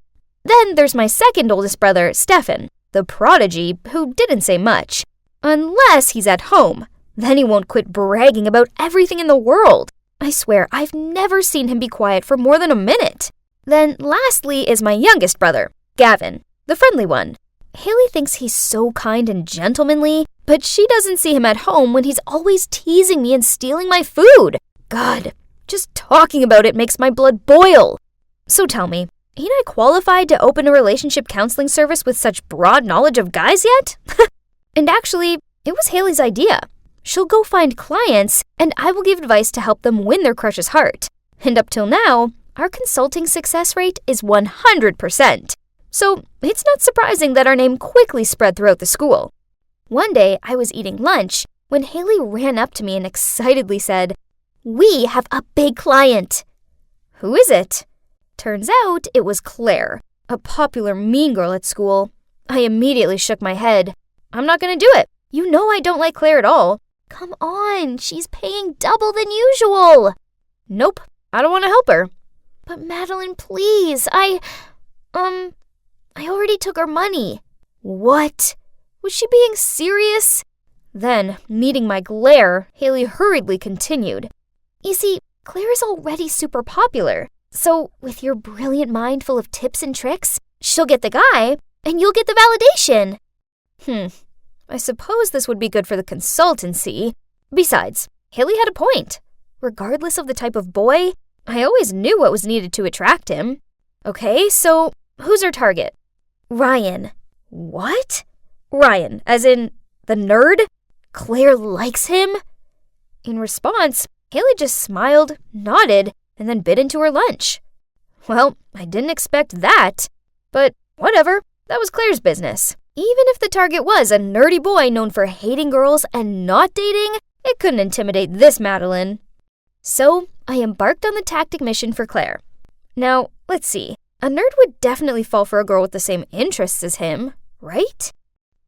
Then there's my second oldest brother, Stefan, the prodigy who didn't say much. Unless he's at home. Then he won't quit bragging about everything in the world. I swear, I've never seen him be quiet for more than a minute. Then lastly is my youngest brother, Gavin, the friendly one. Haley thinks he's so kind and gentlemanly, but she doesn't see him at home when he's always teasing me and stealing my food. God, just talking about it makes my blood boil. So tell me, ain't I qualified to open a relationship counseling service with such broad knowledge of guys yet? And actually, it was Haley's idea. She'll go find clients, and I will give advice to help them win their crush's heart. And up till now, our consulting success rate is 100%. So it's not surprising that our name quickly spread throughout the school. One day, I was eating lunch when Haley ran up to me and excitedly said, "We have a big client." "Who is it?" Turns out it was Claire, a popular mean girl at school. I immediately shook my head. "I'm not going to do it. You know I don't like Claire at all." "Come on, she's paying double than usual." "Nope, I don't want to help her." "But Madeline, please, I already took her money." "What? Was she being serious?" Then, meeting my glare, Haley hurriedly continued. "You see, Claire is already super popular. So, with your brilliant mind full of tips and tricks, she'll get the guy, and you'll get the validation." I suppose this would be good for the consultancy. Besides, Haley had a point. Regardless of the type of boy, I always knew what was needed to attract him. Okay, so who's our target? Ryan. What? Ryan, as in the nerd? Claire likes him? In response, Haley just smiled, nodded, and then bit into her lunch. Well, I didn't expect that. But whatever, that was Claire's business. Even if the target was a nerdy boy known for hating girls and not dating, it couldn't intimidate this Madeline. So, I embarked on the tactic mission for Claire. Now, let's see. A nerd would definitely fall for a girl with the same interests as him, right?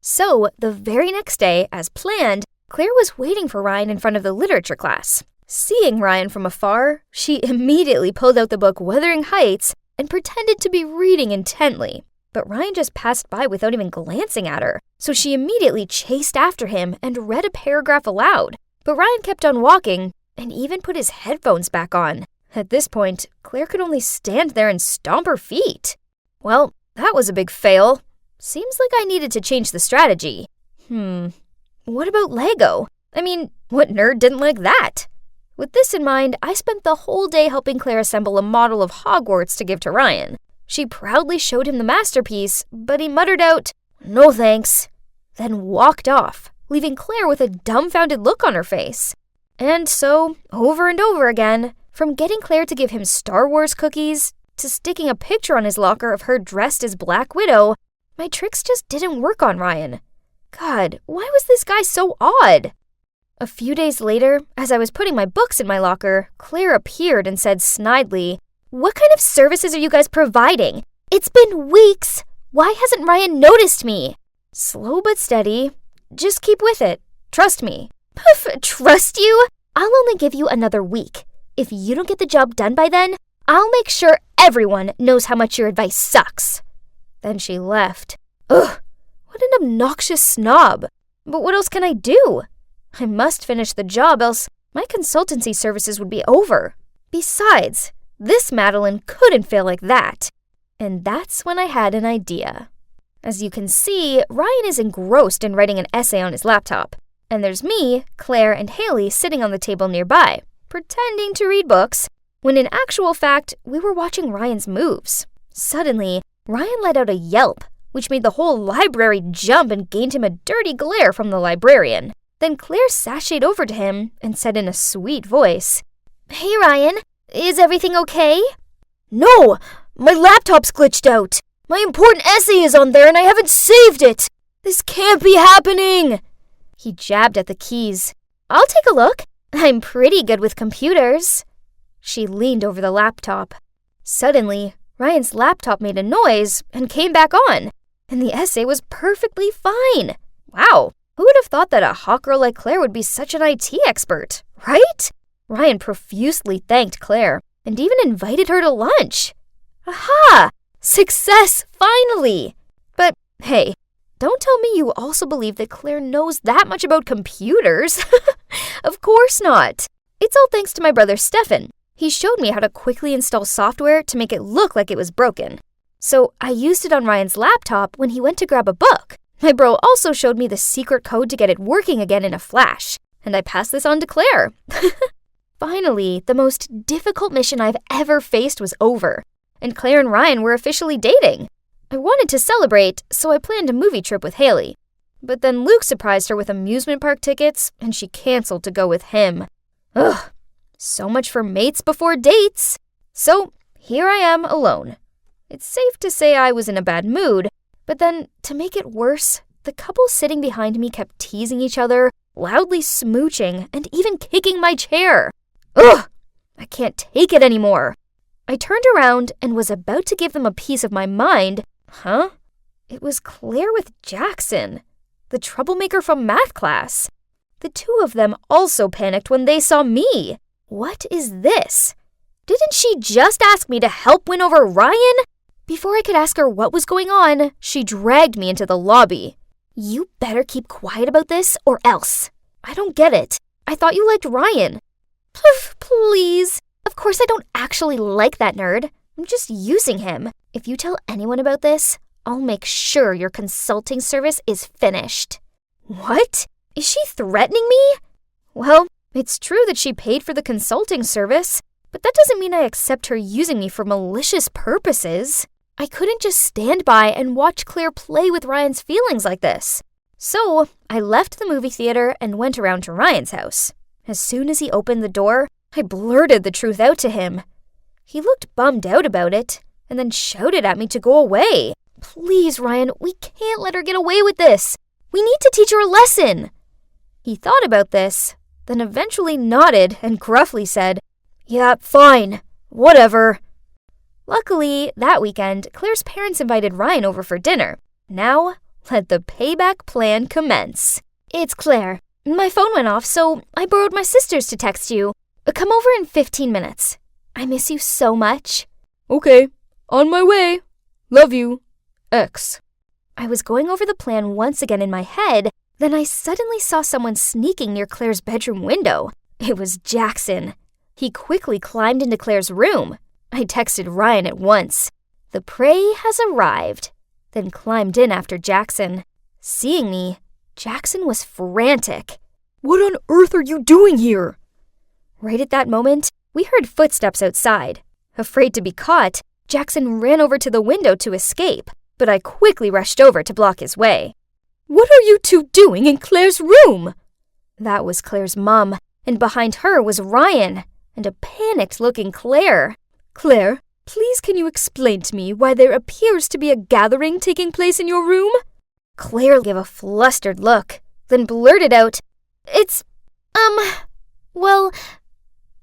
So, the very next day, as planned, Claire was waiting for Ryan in front of the literature class. Seeing Ryan from afar, she immediately pulled out the book Wuthering Heights and pretended to be reading intently. But Ryan just passed by without even glancing at her, so she immediately chased after him and read a paragraph aloud. But Ryan kept on walking and even put his headphones back on. At this point, Claire could only stand there and stomp her feet. Well, that was a big fail. Seems like I needed to change the strategy. What about Lego? I mean, what nerd didn't like that? With this in mind, I spent the whole day helping Claire assemble a model of Hogwarts to give to Ryan. She proudly showed him the masterpiece, but he muttered out, "No thanks," then walked off, leaving Claire with a dumbfounded look on her face. And so, over and over again, from getting Claire to give him Star Wars cookies, to sticking a picture on his locker of her dressed as Black Widow, my tricks just didn't work on Ryan. God, why was this guy so odd? A few days later, as I was putting my books in my locker, Claire appeared and said snidely, "What kind of services are you guys providing? It's been weeks. Why hasn't Ryan noticed me?" Slow but steady. Just keep with it. Trust me. Poof, trust you? I'll only give you another week. If you don't get the job done by then, I'll make sure everyone knows how much your advice sucks. Then she left. Ugh, what an obnoxious snob. But what else can I do? I must finish the job, else my consultancy services would be over. Besides, this Madeline couldn't fail like that. And that's when I had an idea. As you can see, Ryan is engrossed in writing an essay on his laptop. And there's me, Claire, and Haley sitting on the table nearby, pretending to read books, when in actual fact, we were watching Ryan's moves. Suddenly, Ryan let out a yelp, which made the whole library jump and gained him a dirty glare from the librarian. Then Claire sashayed over to him and said in a sweet voice, "Hey Ryan, is everything okay?" "No, my laptop's glitched out. My important essay is on there and I haven't saved it. This can't be happening." He jabbed at the keys. "I'll take a look. I'm pretty good with computers." She leaned over the laptop. Suddenly, Ryan's laptop made a noise and came back on, and the essay was perfectly fine. Wow, who would have thought that a hot girl like Claire would be such an IT expert, right? Ryan profusely thanked Claire and even invited her to lunch. Aha! Success, finally! But hey, don't tell me you also believe that Claire knows that much about computers. Of course not. It's all thanks to my brother Stefan. He showed me how to quickly install software to make it look like it was broken. So I used it on Ryan's laptop when he went to grab a book. My bro also showed me the secret code to get it working again in a flash, and I passed this on to Claire. Finally, the most difficult mission I've ever faced was over, and Claire and Ryan were officially dating. I wanted to celebrate, so I planned a movie trip with Haley. But then Luke surprised her with amusement park tickets, and she canceled to go with him. Ugh, so much for mates before dates. So here I am alone. It's safe to say I was in a bad mood, but then, to make it worse, the couple sitting behind me kept teasing each other, loudly smooching, and even kicking my chair. Ugh! I can't take it anymore. I turned around and was about to give them a piece of my mind. Huh? It was Claire with Jackson, the troublemaker from math class. The two of them also panicked when they saw me. What is this? Didn't she just ask me to help win over Ryan? Before I could ask her what was going on, she dragged me into the lobby. You better keep quiet about this or else. I don't get it. I thought you liked Ryan. Please. Of course I don't actually like that nerd. I'm just using him. If you tell anyone about this, I'll make sure your consulting service is finished. What? Is she threatening me? Well, it's true that she paid for the consulting service, but that doesn't mean I accept her using me for malicious purposes. I couldn't just stand by and watch Claire play with Ryan's feelings like this. So I left the movie theater and went around to Ryan's house. As soon as he opened the door, I blurted the truth out to him. He looked bummed out about it, and then shouted at me to go away. Please, Ryan, we can't let her get away with this. We need to teach her a lesson. He thought about this, then eventually nodded and gruffly said, Yeah, fine. Whatever. Luckily, that weekend, Claire's parents invited Ryan over for dinner. Now, let the payback plan commence. It's Claire. My phone went off, so I borrowed my sister's to text you. Come over in 15 minutes. I miss you so much. Okay, on my way. Love you. X. I was going over the plan once again in my head, then I suddenly saw someone sneaking near Claire's bedroom window. It was Jackson. He quickly climbed into Claire's room. I texted Ryan at once. The prey has arrived. Then climbed in after Jackson. Seeing me, Jackson was frantic. What on earth are you doing here? Right at that moment, we heard footsteps outside. Afraid to be caught, Jackson ran over to the window to escape, but I quickly rushed over to block his way. What are you two doing in Claire's room? That was Claire's mom, and behind her was Ryan, and a panicked-looking Claire. Claire, please can you explain to me why there appears to be a gathering taking place in your room? Claire gave a flustered look, then blurted out, well,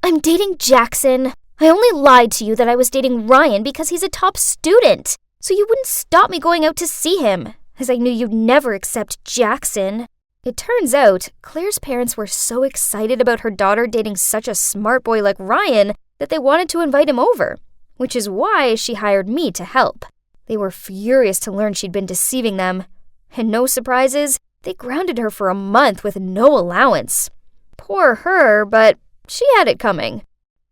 I'm dating Jackson. I only lied to you that I was dating Ryan because he's a top student, so you wouldn't stop me going out to see him, as I knew you'd never accept Jackson. It turns out, Claire's parents were so excited about her daughter dating such a smart boy like Ryan that they wanted to invite him over, which is why she hired me to help. They were furious to learn she'd been deceiving them, and no surprises, they grounded her for a month with no allowance. Poor her, but she had it coming.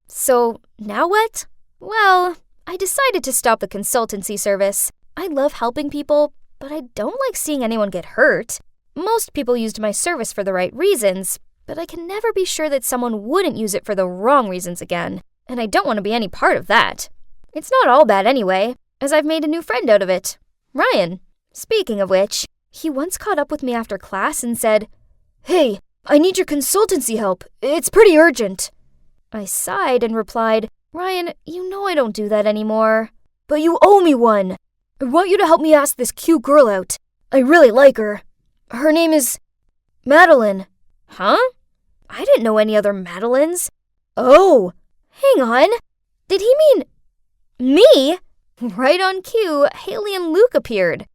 So, now what? Well, I decided to stop the consultancy service. I love helping people, but I don't like seeing anyone get hurt. Most people used my service for the right reasons, but I can never be sure that someone wouldn't use it for the wrong reasons again, and I don't want to be any part of that. It's not all bad anyway, as I've made a new friend out of it. Ryan. Speaking of which, he once caught up with me after class and said, Hey, I need your consultancy help. It's pretty urgent. I sighed and replied, Ryan, you know I don't do that anymore. But you owe me one. I want you to help me ask this cute girl out. I really like her. Her name is Madeline. Huh? I didn't know any other Madelines. Oh, hang on. Did he mean me? Right on cue, Haley and Luke appeared.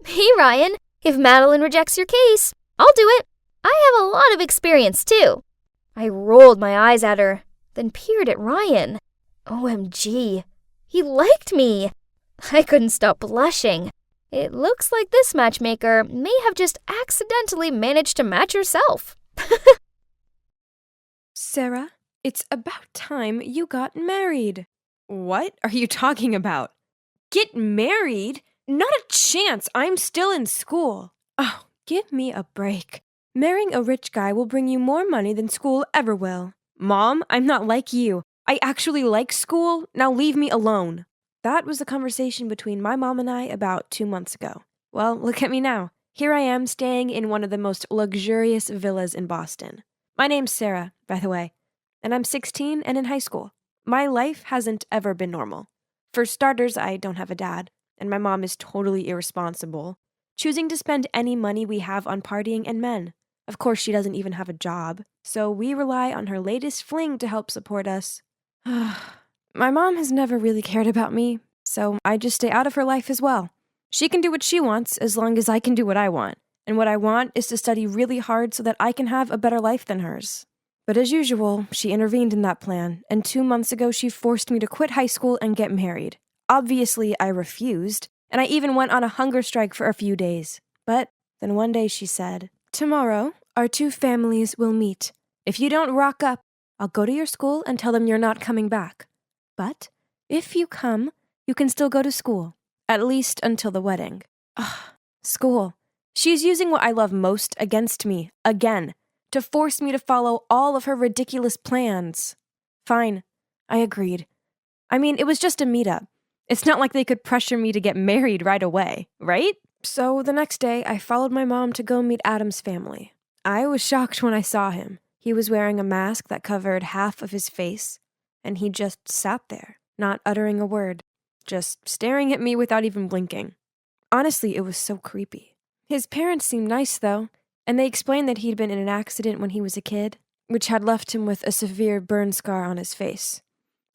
Hey, Ryan, if Madeline rejects your case, I'll do it. I have a lot of experience, too. I rolled my eyes at her, then peered at Ryan. OMG, he liked me. I couldn't stop blushing. It looks like this matchmaker may have just accidentally managed to match herself. Sarah, it's about time you got married. What are you talking about? Get married? Not a chance. I'm still in school. Oh, give me a break. Marrying a rich guy will bring you more money than school ever will. Mom, I'm not like you. I actually like school. Now leave me alone. That was the conversation between my mom and I about 2 months ago. Well, look at me now. Here I am staying in one of the most luxurious villas in Boston. My name's Sarah, by the way, and I'm 16 and in high school. My life hasn't ever been normal. For starters, I don't have a dad, and my mom is totally irresponsible, choosing to spend any money we have on partying and men. Of course, she doesn't even have a job, so we rely on her latest fling to help support us. My mom has never really cared about me, so I just stay out of her life as well. She can do what she wants as long as I can do what I want, and what I want is to study really hard so that I can have a better life than hers. But as usual, she intervened in that plan, and 2 months ago she forced me to quit high school and get married. Obviously, I refused, and I even went on a hunger strike for a few days. But then one day she said, "Tomorrow, our two families will meet. If you don't rock up, I'll go to your school and tell them you're not coming back. But if you come, you can still go to school, at least until the wedding." Ugh, school. She's using what I love most against me, again, to force me to follow all of her ridiculous plans. Fine, I agreed. I mean, it was just a meetup. It's not like they could pressure me to get married right away, right? So the next day, I followed my mom to go meet Adam's family. I was shocked when I saw him. He was wearing a mask that covered half of his face, and he just sat there, not uttering a word, just staring at me without even blinking. Honestly, it was so creepy. His parents seemed nice, though, and they explained that he'd been in an accident when he was a kid, which had left him with a severe burn scar on his face.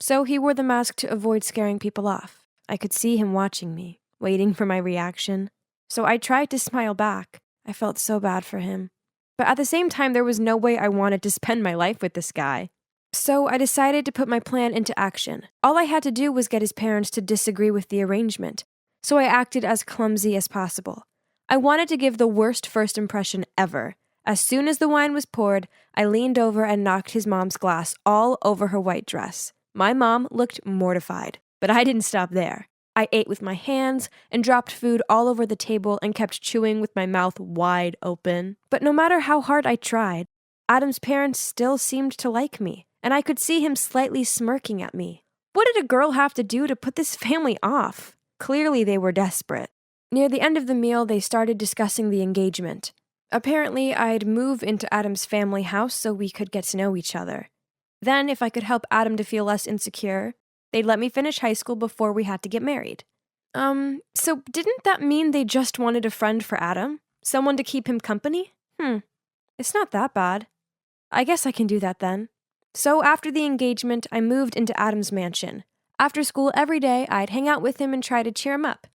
So he wore the mask to avoid scaring people off. I could see him watching me, waiting for my reaction. So I tried to smile back. I felt so bad for him. But at the same time, there was no way I wanted to spend my life with this guy. So I decided to put my plan into action. All I had to do was get his parents to disagree with the arrangement. So I acted as clumsy as possible. I wanted to give the worst first impression ever. As soon as the wine was poured, I leaned over and knocked his mom's glass all over her white dress. My mom looked mortified, but I didn't stop there. I ate with my hands and dropped food all over the table and kept chewing with my mouth wide open. But no matter how hard I tried, Adam's parents still seemed to like me, and I could see him slightly smirking at me. What did a girl have to do to put this family off? Clearly they were desperate. Near the end of the meal, they started discussing the engagement. Apparently, I'd move into Adam's family house so we could get to know each other. Then, if I could help Adam to feel less insecure, they'd let me finish high school before we had to get married. So didn't that mean they just wanted a friend for Adam? Someone to keep him company? It's not that bad. I guess I can do that then. So after the engagement, I moved into Adam's mansion. After school every day, I'd hang out with him and try to cheer him up.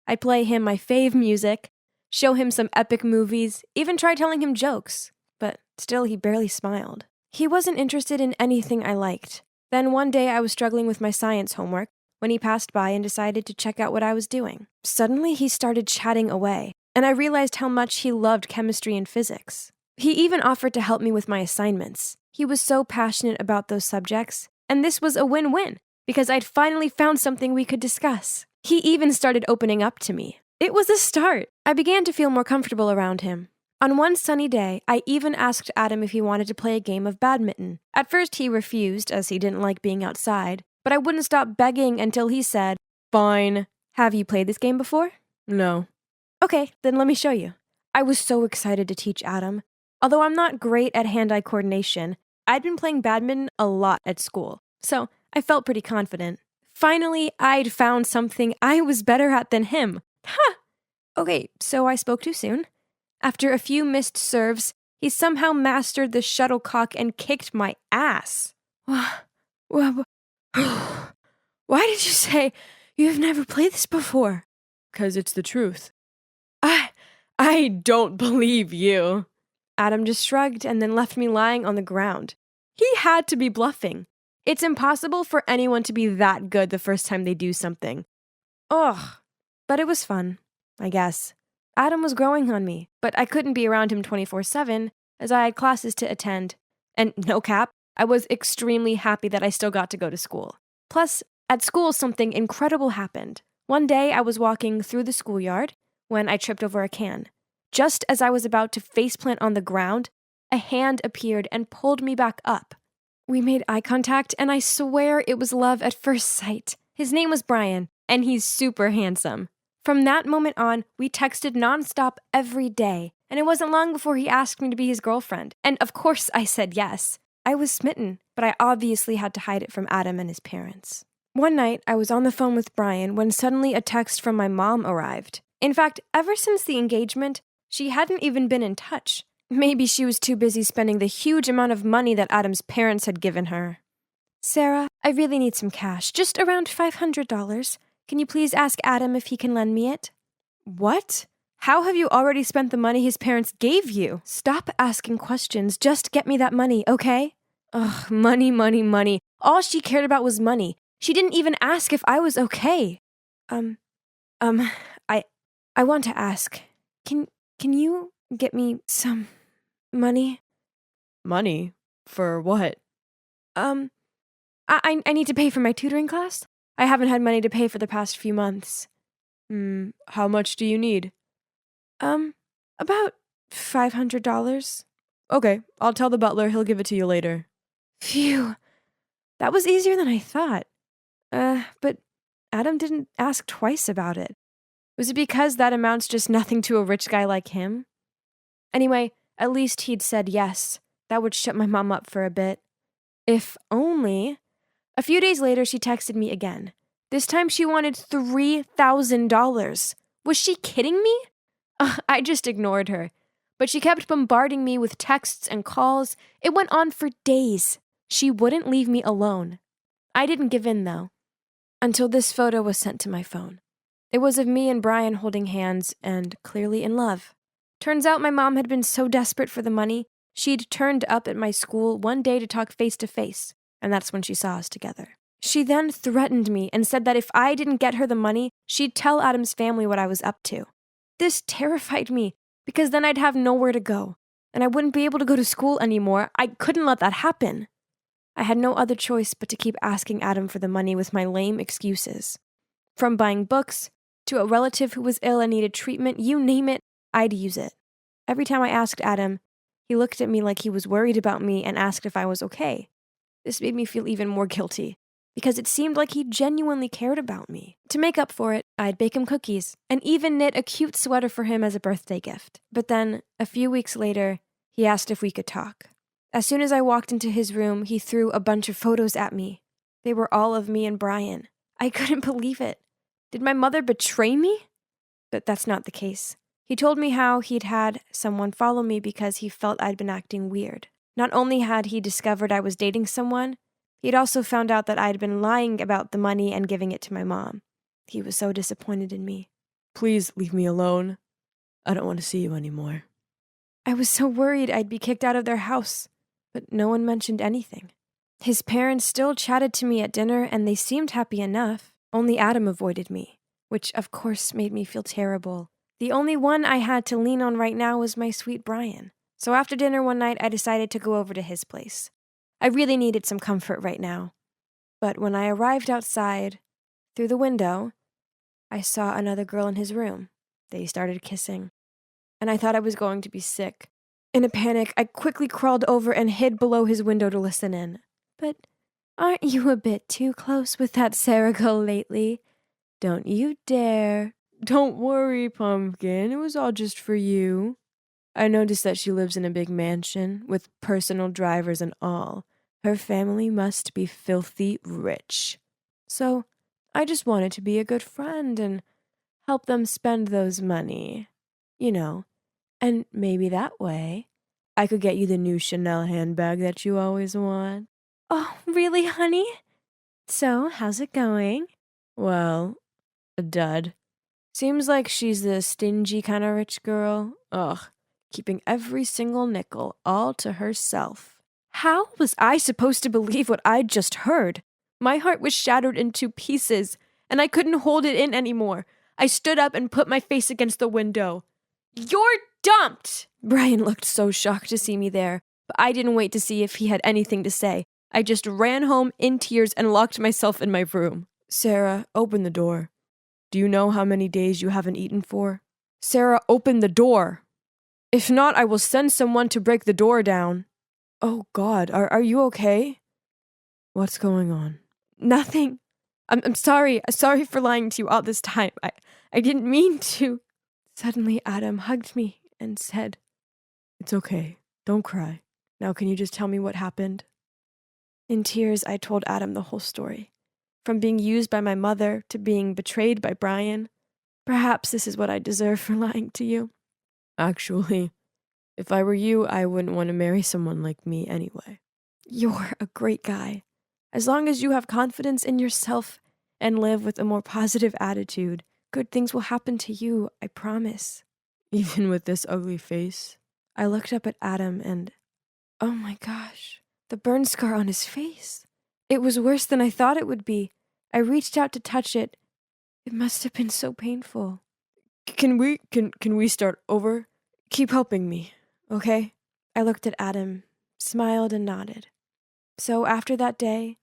I'd play him my fave music, show him some epic movies, even try telling him jokes. But still, he barely smiled. He wasn't interested in anything I liked. Then one day I was struggling with my science homework when he passed by and decided to check out what I was doing. Suddenly, he started chatting away, and I realized how much he loved chemistry and physics. He even offered to help me with my assignments. He was so passionate about those subjects, and this was a win-win, because I'd finally found something we could discuss. He even started opening up to me. It was a start. I began to feel more comfortable around him. On one sunny day, I even asked Adam if he wanted to play a game of badminton. At first, he refused, as he didn't like being outside, but I wouldn't stop begging until he said, "Fine. Have you played this game before?" "No." "Okay, then let me show you." I was so excited to teach Adam. Although I'm not great at hand-eye coordination, I'd been playing badminton a lot at school, so I felt pretty confident. Finally, I'd found something I was better at than him. Ha! Okay, so I spoke too soon. After a few missed serves, he somehow mastered the shuttlecock and kicked my ass. Why did you say you've never played this before? 'Cause it's the truth. I don't believe you. Adam just shrugged and then left me lying on the ground. He had to be bluffing. It's impossible for anyone to be that good the first time they do something. Ugh. But it was fun, I guess. Adam was growing on me, but I couldn't be around him 24/7 as I had classes to attend. And no cap, I was extremely happy that I still got to go to school. Plus, at school something incredible happened. One day I was walking through the schoolyard when I tripped over a can. Just as I was about to faceplant on the ground, a hand appeared and pulled me back up. We made eye contact, and I swear it was love at first sight. His name was Brian, and he's super handsome. From that moment on, we texted nonstop every day, and it wasn't long before he asked me to be his girlfriend. And of course I said yes. I was smitten, but I obviously had to hide it from Adam and his parents. One night, I was on the phone with Brian when suddenly a text from my mom arrived. In fact, ever since the engagement, she hadn't even been in touch. Maybe she was too busy spending the huge amount of money that Adam's parents had given her. Sarah, I really need some cash, just around $500. Can you please ask Adam if he can lend me it? What? How have you already spent the money his parents gave you? Stop asking questions, just get me that money, okay? Ugh, money, money, money. All she cared about was money. She didn't even ask if I was okay. I want to ask, can you get me some money? Money? For what? I need to pay for my tutoring class. I haven't had money to pay for the past few months. How much do you need? About $500. Okay, I'll tell the butler, he'll give it to you later. Phew. That was easier than I thought. But Adam didn't ask twice about it. Was it because that amounts just nothing to a rich guy like him? Anyway, at least he'd said yes. That would shut my mom up for a bit. If only. A few days later, she texted me again. This time she wanted $3,000. Was she kidding me? I just ignored her. But she kept bombarding me with texts and calls. It went on for days. She wouldn't leave me alone. I didn't give in, though, until this photo was sent to my phone. It was of me and Brian holding hands and clearly in love. Turns out my mom had been so desperate for the money, she'd turned up at my school one day to talk face to face, and that's when she saw us together. She then threatened me and said that if I didn't get her the money, she'd tell Adam's family what I was up to. This terrified me, because then I'd have nowhere to go, and I wouldn't be able to go to school anymore. I couldn't let that happen. I had no other choice but to keep asking Adam for the money with my lame excuses. From buying books, to a relative who was ill and needed treatment, you name it, I'd use it. Every time I asked Adam, he looked at me like he was worried about me and asked if I was okay. This made me feel even more guilty, because it seemed like he genuinely cared about me. To make up for it, I'd bake him cookies, and even knit a cute sweater for him as a birthday gift. But then, a few weeks later, he asked if we could talk. As soon as I walked into his room, he threw a bunch of photos at me. They were all of me and Brian. I couldn't believe it. Did my mother betray me? But that's not the case. He told me how he'd had someone follow me because he felt I'd been acting weird. Not only had he discovered I was dating someone, he'd also found out that I'd been lying about the money and giving it to my mom. He was so disappointed in me. Please leave me alone. I don't want to see you anymore. I was so worried I'd be kicked out of their house, but no one mentioned anything. His parents still chatted to me at dinner, and they seemed happy enough. Only Adam avoided me, which of course made me feel terrible. The only one I had to lean on right now was my sweet Brian. So after dinner one night, I decided to go over to his place. I really needed some comfort right now. But when I arrived outside, through the window, I saw another girl in his room. They started kissing, and I thought I was going to be sick. In a panic, I quickly crawled over and hid below his window to listen in. But aren't you a bit too close with that Sarah girl lately? Don't you dare. Don't worry, Pumpkin. It was all just for you. I noticed that she lives in a big mansion with personal drivers and all. Her family must be filthy rich. So I just wanted to be a good friend and help them spend those money. You know, and maybe that way I could get you the new Chanel handbag that you always want. Oh, really, honey? So, how's it going? Well, a dud. Seems like she's the stingy kind of rich girl. Ugh, keeping every single nickel all to herself. How was I supposed to believe what I'd just heard? My heart was shattered into pieces, and I couldn't hold it in anymore. I stood up and put my face against the window. You're dumped! Brian looked so shocked to see me there, but I didn't wait to see if he had anything to say. I just ran home in tears and locked myself in my room. Sarah, open the door. Do you know how many days you haven't eaten for? Sarah, open the door. If not, I will send someone to break the door down. Oh God, are you okay? What's going on? Nothing. I'm sorry. Sorry for lying to you all this time. I didn't mean to. Suddenly, Adam hugged me and said, "It's okay. Don't cry. Now can you just tell me what happened?" In tears, I told Adam the whole story. From being used by my mother to being betrayed by Brian. Perhaps this is what I deserve for lying to you. Actually, if I were you, I wouldn't want to marry someone like me anyway. You're a great guy. As long as you have confidence in yourself and live with a more positive attitude, good things will happen to you, I promise. Even with this ugly face? I looked up at Adam and, oh my gosh, the burn scar on his face. It was worse than I thought it would be. I reached out to touch it. It must have been so painful. Can we start over? Keep helping me, okay? I looked at Adam, smiled and nodded. So after that day,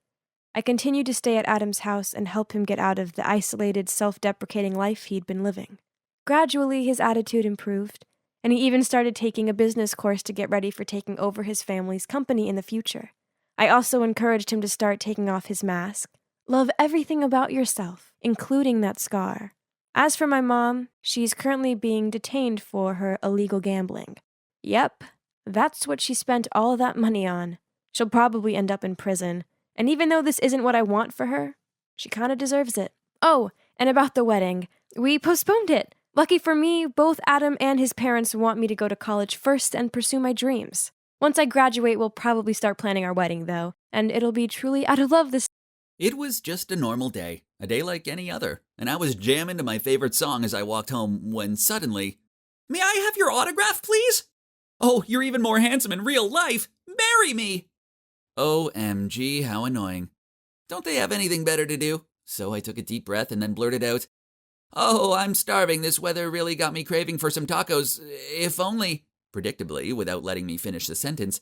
I continued to stay at Adam's house and help him get out of the isolated, self-deprecating life he'd been living. Gradually, his attitude improved, and he even started taking a business course to get ready for taking over his family's company in the future. I also encouraged him to start taking off his mask. Love everything about yourself, including that scar. As for my mom, she's currently being detained for her illegal gambling. Yep, that's what she spent all that money on. She'll probably end up in prison, and even though this isn't what I want for her, she kinda deserves it. Oh, and about the wedding, we postponed it. Lucky for me, both Adam and his parents want me to go to college first and pursue my dreams. Once I graduate, we'll probably start planning our wedding, though, and it'll be truly out of love this. It was just a normal day, a day like any other, and I was jamming to my favorite song as I walked home when suddenly, "May I have your autograph, please? Oh, you're even more handsome in real life. Marry me!" OMG, how annoying. Don't they have anything better to do? So I took a deep breath and then blurted out, "Oh, I'm starving. This weather really got me craving for some tacos. If only." Predictably, without letting me finish the sentence,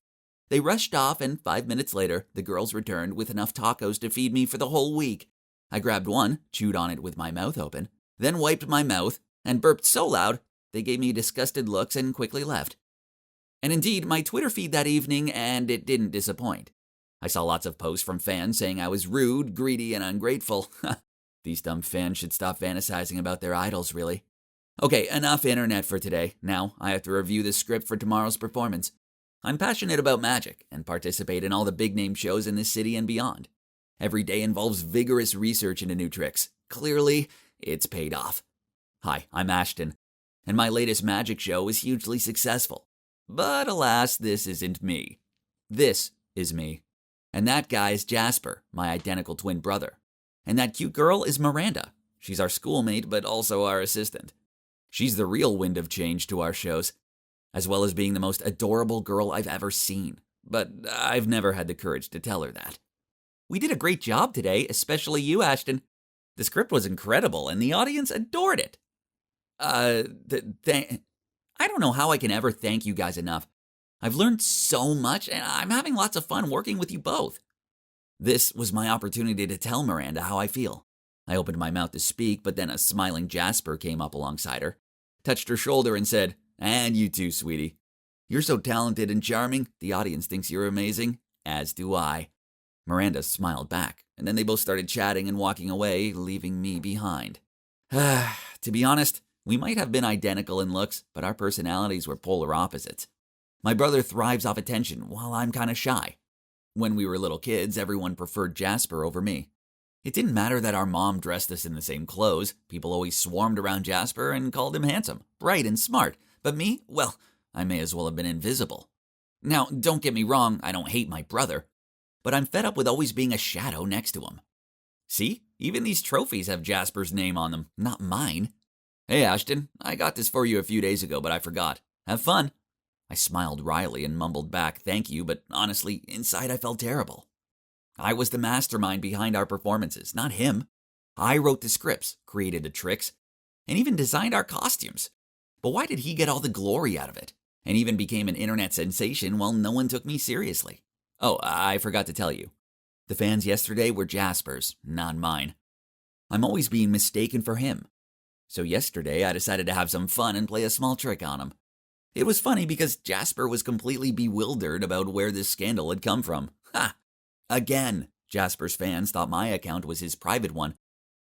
they rushed off, and 5 minutes later, the girls returned with enough tacos to feed me for the whole week. I grabbed one, chewed on it with my mouth open, then wiped my mouth, and burped so loud, they gave me disgusted looks and quickly left. And indeed, my Twitter feed that evening, and it didn't disappoint. I saw lots of posts from fans saying I was rude, greedy, and ungrateful. These dumb fans should stop fantasizing about their idols, really. Okay, enough internet for today. Now, I have to review the script for tomorrow's performance. I'm passionate about magic and participate in all the big-name shows in this city and beyond. Every day involves vigorous research into new tricks. Clearly, it's paid off. Hi, I'm Ashton, and my latest magic show was hugely successful. But alas, this isn't me. This is me. And that guy's Jasper, my identical twin brother. And that cute girl is Miranda. She's our schoolmate, but also our assistant. She's the real wind of change to our shows, as well as being the most adorable girl I've ever seen. But I've never had the courage to tell her that. We did a great job today, especially you, Ashton. The script was incredible, and the audience adored it. I don't know how I can ever thank you guys enough. I've learned so much, and I'm having lots of fun working with you both. This was my opportunity to tell Miranda how I feel. I opened my mouth to speak, but then a smiling Jasper came up alongside her, touched her shoulder, and said, "And you too, sweetie. You're so talented and charming, the audience thinks you're amazing, as do I." Miranda smiled back, and then they both started chatting and walking away, leaving me behind. To be honest, we might have been identical in looks, but our personalities were polar opposites. My brother thrives off attention, while I'm kind of shy. When we were little kids, everyone preferred Jasper over me. It didn't matter that our mom dressed us in the same clothes. People always swarmed around Jasper and called him handsome, bright, and smart. But me, well, I may as well have been invisible. Now, don't get me wrong, I don't hate my brother, but I'm fed up with always being a shadow next to him. See, even these trophies have Jasper's name on them, not mine. "Hey, Ashton, I got this for you a few days ago, but I forgot. Have fun." I smiled wryly and mumbled back, "Thank you," but honestly, inside I felt terrible. I was the mastermind behind our performances, not him. I wrote the scripts, created the tricks, and even designed our costumes. But why did he get all the glory out of it, and even became an internet sensation while no one took me seriously? Oh, I forgot to tell you. The fans yesterday were Jasper's, not mine. I'm always being mistaken for him. So yesterday I decided to have some fun and play a small trick on him. It was funny because Jasper was completely bewildered about where this scandal had come from. Ha! Again, Jasper's fans thought my account was his private one,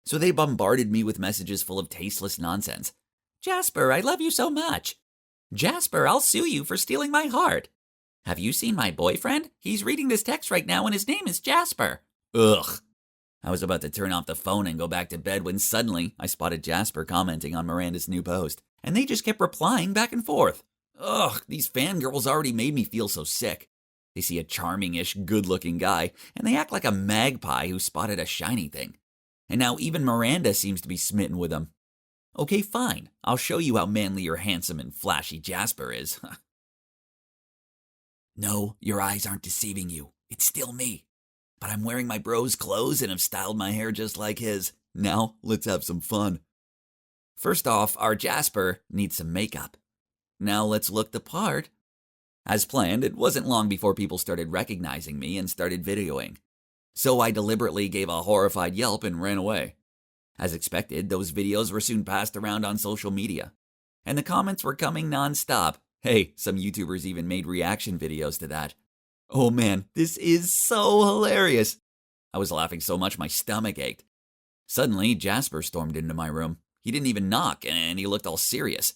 so they bombarded me with messages full of tasteless nonsense. Jasper, I love you so much. Jasper, I'll sue you for stealing my heart. Have you seen my boyfriend? He's reading this text right now and his name is Jasper. Ugh. I was about to turn off the phone and go back to bed when suddenly I spotted Jasper commenting on Miranda's new post, and they just kept replying back and forth. Ugh, these fangirls already made me feel so sick. They see a charming-ish, good-looking guy, and they act like a magpie who spotted a shiny thing. And now even Miranda seems to be smitten with him. Okay, fine. I'll show you how manly or handsome and flashy Jasper is. No, your eyes aren't deceiving you. It's still me. But I'm wearing my bro's clothes and have styled my hair just like his. Now, let's have some fun. First off, our Jasper needs some makeup. Now let's look the part. As planned, it wasn't long before people started recognizing me and started videoing. So I deliberately gave a horrified yelp and ran away. As expected, those videos were soon passed around on social media. And the comments were coming non-stop. Hey, some YouTubers even made reaction videos to that. Oh man, this is so hilarious. I was laughing so much my stomach ached. Suddenly, Jasper stormed into my room. He didn't even knock, and he looked all serious.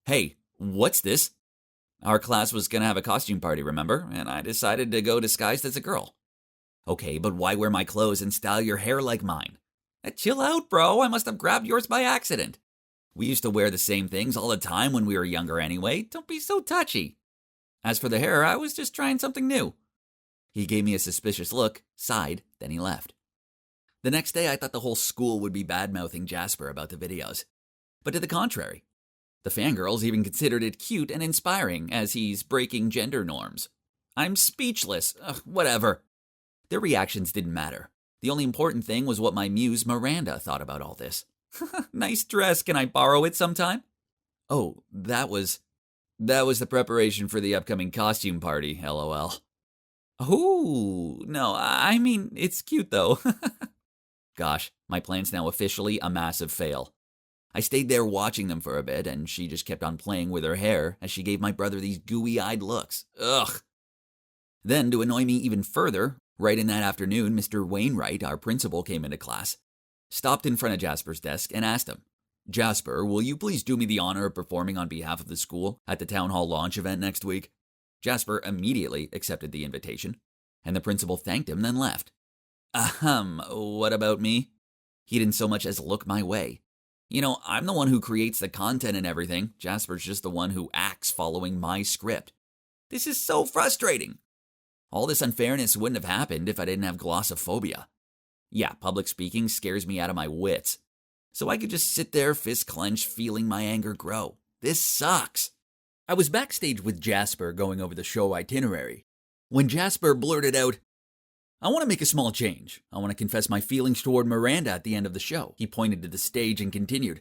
Hey, what's this? Our class was gonna have a costume party, remember? And I decided to go disguised as a girl. Okay, but why wear my clothes and style your hair like mine? Chill out, bro. I must have grabbed yours by accident. We used to wear the same things all the time when we were younger anyway. Don't be so touchy. As for the hair, I was just trying something new. He gave me a suspicious look, sighed, then he left. The next day, I thought the whole school would be bad-mouthing Jasper about the videos. But to the contrary. The fangirls even considered it cute and inspiring, as he's breaking gender norms. I'm speechless. Whatever. Their reactions didn't matter. The only important thing was what my muse Miranda thought about all this. Nice dress, can I borrow it sometime? Oh, that was the preparation for the upcoming costume party, lol. Ooh, no, I mean, it's cute though. Gosh, my plan's now officially a massive fail. I stayed there watching them for a bit, and she just kept on playing with her hair as she gave my brother these gooey-eyed looks. Ugh. Then, to annoy me even further, right in that afternoon, Mr. Wainwright, our principal, came into class, stopped in front of Jasper's desk, and asked him, Jasper, will you please do me the honor of performing on behalf of the school at the town hall launch event next week? Jasper immediately accepted the invitation, and the principal thanked him, then left. What about me? He didn't so much as look my way. You know, I'm the one who creates the content and everything. Jasper's just the one who acts following my script. This is so frustrating. All this unfairness wouldn't have happened if I didn't have glossophobia. Yeah, public speaking scares me out of my wits. So I could just sit there, fist clenched, feeling my anger grow. This sucks. I was backstage with Jasper going over the show itinerary when Jasper blurted out, I want to make a small change. I want to confess my feelings toward Miranda at the end of the show. He pointed to the stage and continued,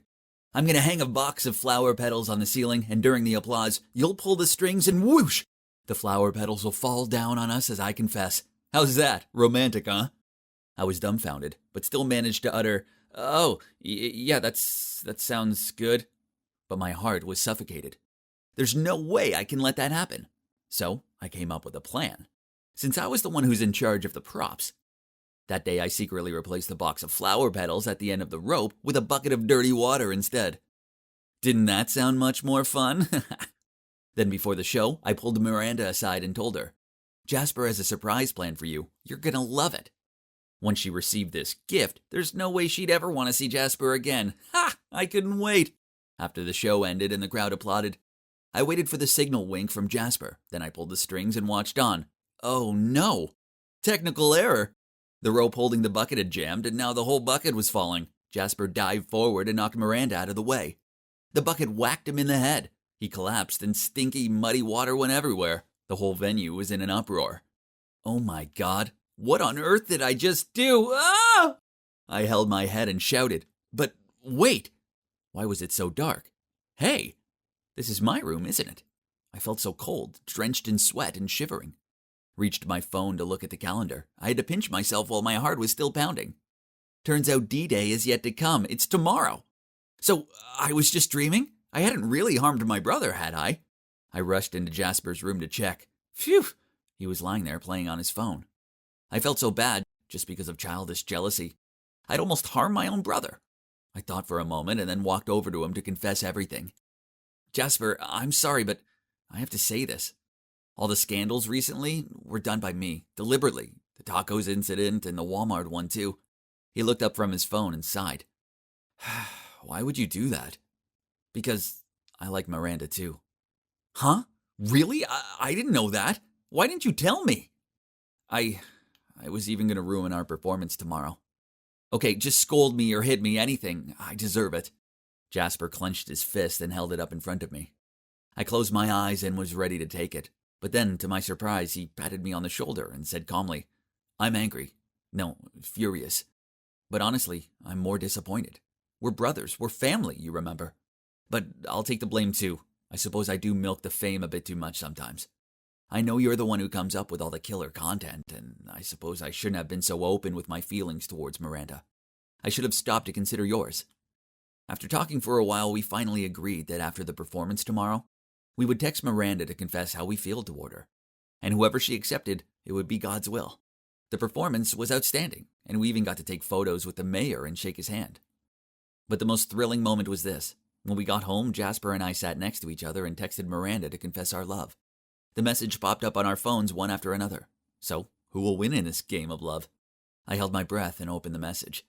I'm going to hang a box of flower petals on the ceiling, and during the applause, you'll pull the strings and whoosh! The flower petals will fall down on us as I confess. How's that? Romantic, huh? I was dumbfounded, but still managed to utter, yeah, that sounds good. But my heart was suffocated. There's no way I can let that happen. So I came up with a plan. Since I was the one who's in charge of the props. That day I secretly replaced the box of flower petals at the end of the rope with a bucket of dirty water instead. Didn't that sound much more fun? Then before the show, I pulled Miranda aside and told her, Jasper has a surprise plan for you. You're gonna love it. Once she received this gift, there's no way she'd ever want to see Jasper again. Ha! I couldn't wait. After the show ended and the crowd applauded, I waited for the signal wink from Jasper. Then I pulled the strings and watched on. Oh no! Technical error! The rope holding the bucket had jammed, and now the whole bucket was falling. Jasper dived forward and knocked Miranda out of the way. The bucket whacked him in the head. He collapsed, and stinky, muddy water went everywhere. The whole venue was in an uproar. Oh my God, what on earth did I just do? Ah! I held my head and shouted. But wait! Why was it so dark? Hey! This is my room, isn't it? I felt so cold, drenched in sweat and shivering. Reached my phone to look at the calendar. I had to pinch myself while my heart was still pounding. Turns out D-Day is yet to come. It's tomorrow. So I was just dreaming? I hadn't really harmed my brother, had I? I rushed into Jasper's room to check. Phew! He was lying there playing on his phone. I felt so bad, just because of childish jealousy. I'd almost harmed my own brother. I thought for a moment and then walked over to him to confess everything. Jasper, I'm sorry, but I have to say this. All the scandals recently were done by me, deliberately. The tacos incident and the Walmart one, too. He looked up from his phone and sighed. Why would you do that? Because I like Miranda, too. Huh? Really? I didn't know that. Why didn't you tell me? I was even going to ruin our performance tomorrow. Okay, just scold me or hit me, anything. I deserve it. Jasper clenched his fist and held it up in front of me. I closed my eyes and was ready to take it. But then, to my surprise, he patted me on the shoulder and said calmly, I'm angry. No, furious. But honestly, I'm more disappointed. We're brothers. We're family, you remember. But I'll take the blame too. I suppose I do milk the fame a bit too much sometimes. I know you're the one who comes up with all the killer content, and I suppose I shouldn't have been so open with my feelings towards Miranda. I should have stopped to consider yours. After talking for a while, we finally agreed that after the performance tomorrow, we would text Miranda to confess how we feel toward her. And whoever she accepted, it would be God's will. The performance was outstanding, and we even got to take photos with the mayor and shake his hand. But the most thrilling moment was this. When we got home, Jasper and I sat next to each other and texted Miranda to confess our love. The message popped up on our phones one after another. So, who will win in this game of love? I held my breath and opened the message.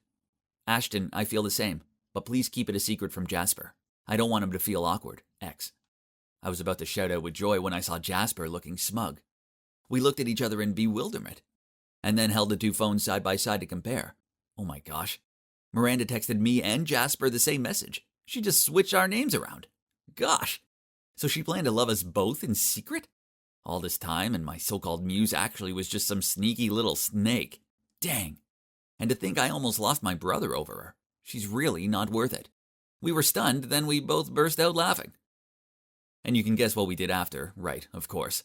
Ashton, I feel the same, but please keep it a secret from Jasper. I don't want him to feel awkward. X. I was about to shout out with joy when I saw Jasper looking smug. We looked at each other in bewilderment, and then held the two phones side by side to compare. Oh my gosh. Miranda texted me and Jasper the same message. She just switched our names around. Gosh. So she planned to love us both in secret? All this time, and my so-called muse actually was just some sneaky little snake. Dang. And to think I almost lost my brother over her. She's really not worth it. We were stunned, then we both burst out laughing. And you can guess what we did after, right, of course.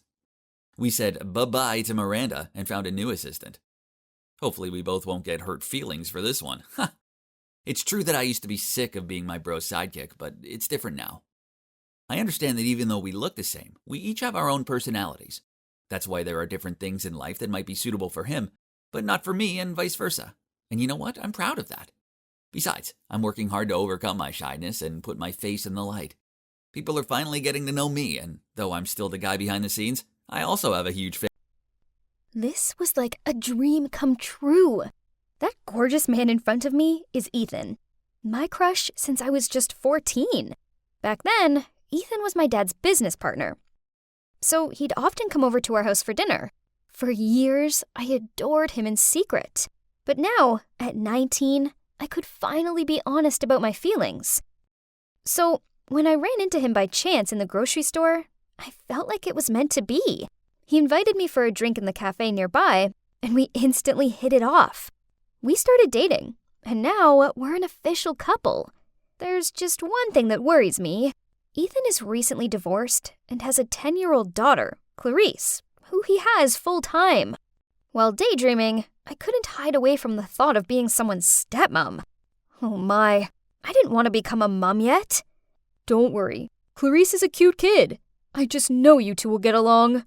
We said bye-bye to Miranda and found a new assistant. Hopefully we both won't get hurt feelings for this one. Ha! It's true that I used to be sick of being my bro's sidekick, but it's different now. I understand that even though we look the same, we each have our own personalities. That's why there are different things in life that might be suitable for him, but not for me and vice versa. And you know what? I'm proud of that. Besides, I'm working hard to overcome my shyness and put my face in the light. People are finally getting to know me, and though I'm still the guy behind the scenes, I also have a huge fan. This was like a dream come true. That gorgeous man in front of me is Ethan. My crush since I was just 14. Back then, Ethan was my dad's business partner. So he'd often come over to our house for dinner. For years, I adored him in secret. But now, at 19, I could finally be honest about my feelings. So, when I ran into him by chance in the grocery store, I felt like it was meant to be. He invited me for a drink in the cafe nearby, and we instantly hit it off. We started dating, and now we're an official couple. There's just one thing that worries me. Ethan is recently divorced and has a 10-year-old daughter, Clarice, who he has full-time. While daydreaming, I couldn't hide away from the thought of being someone's stepmom. Oh my, I didn't want to become a mom yet. Don't worry, Clarice is a cute kid. I just know you two will get along.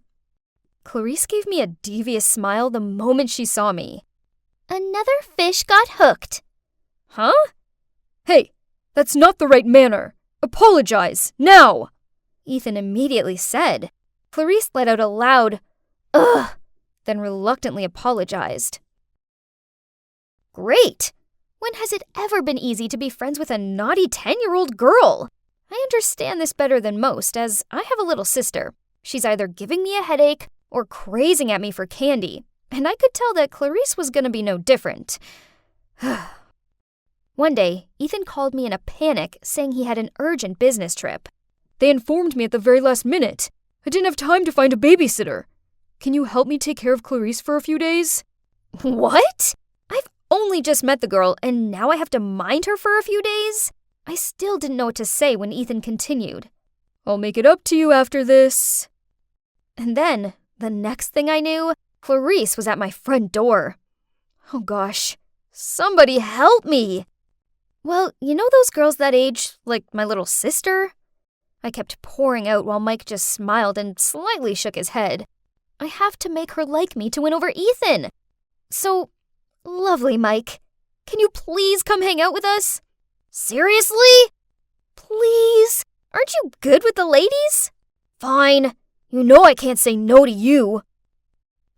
Clarice gave me a devious smile the moment she saw me. Another fish got hooked. Huh? Hey, that's not the right manner. Apologize, now! Ethan immediately said. Clarice let out a loud, ugh, then reluctantly apologized. Great! When has it ever been easy to be friends with a naughty 10-year-old girl? I understand this better than most, as I have a little sister. She's either giving me a headache or crazing at me for candy, and I could tell that Clarice was going to be no different. One day, Ethan called me in a panic, saying he had an urgent business trip. They informed me at the very last minute. I didn't have time to find a babysitter. Can you help me take care of Clarice for a few days? What? I've only just met the girl, and now I have to mind her for a few days? I still didn't know what to say when Ethan continued. I'll make it up to you after this. And then, the next thing I knew, Clarice was at my front door. Oh gosh, somebody help me! Well, you know those girls that age, like my little sister? I kept pouring out while Mike just smiled and slightly shook his head. I have to make her like me to win over Ethan. So, Lovely, Mike. Can you please come hang out with us? Seriously? Please? Aren't you good with the ladies? Fine. You know I can't say no to you.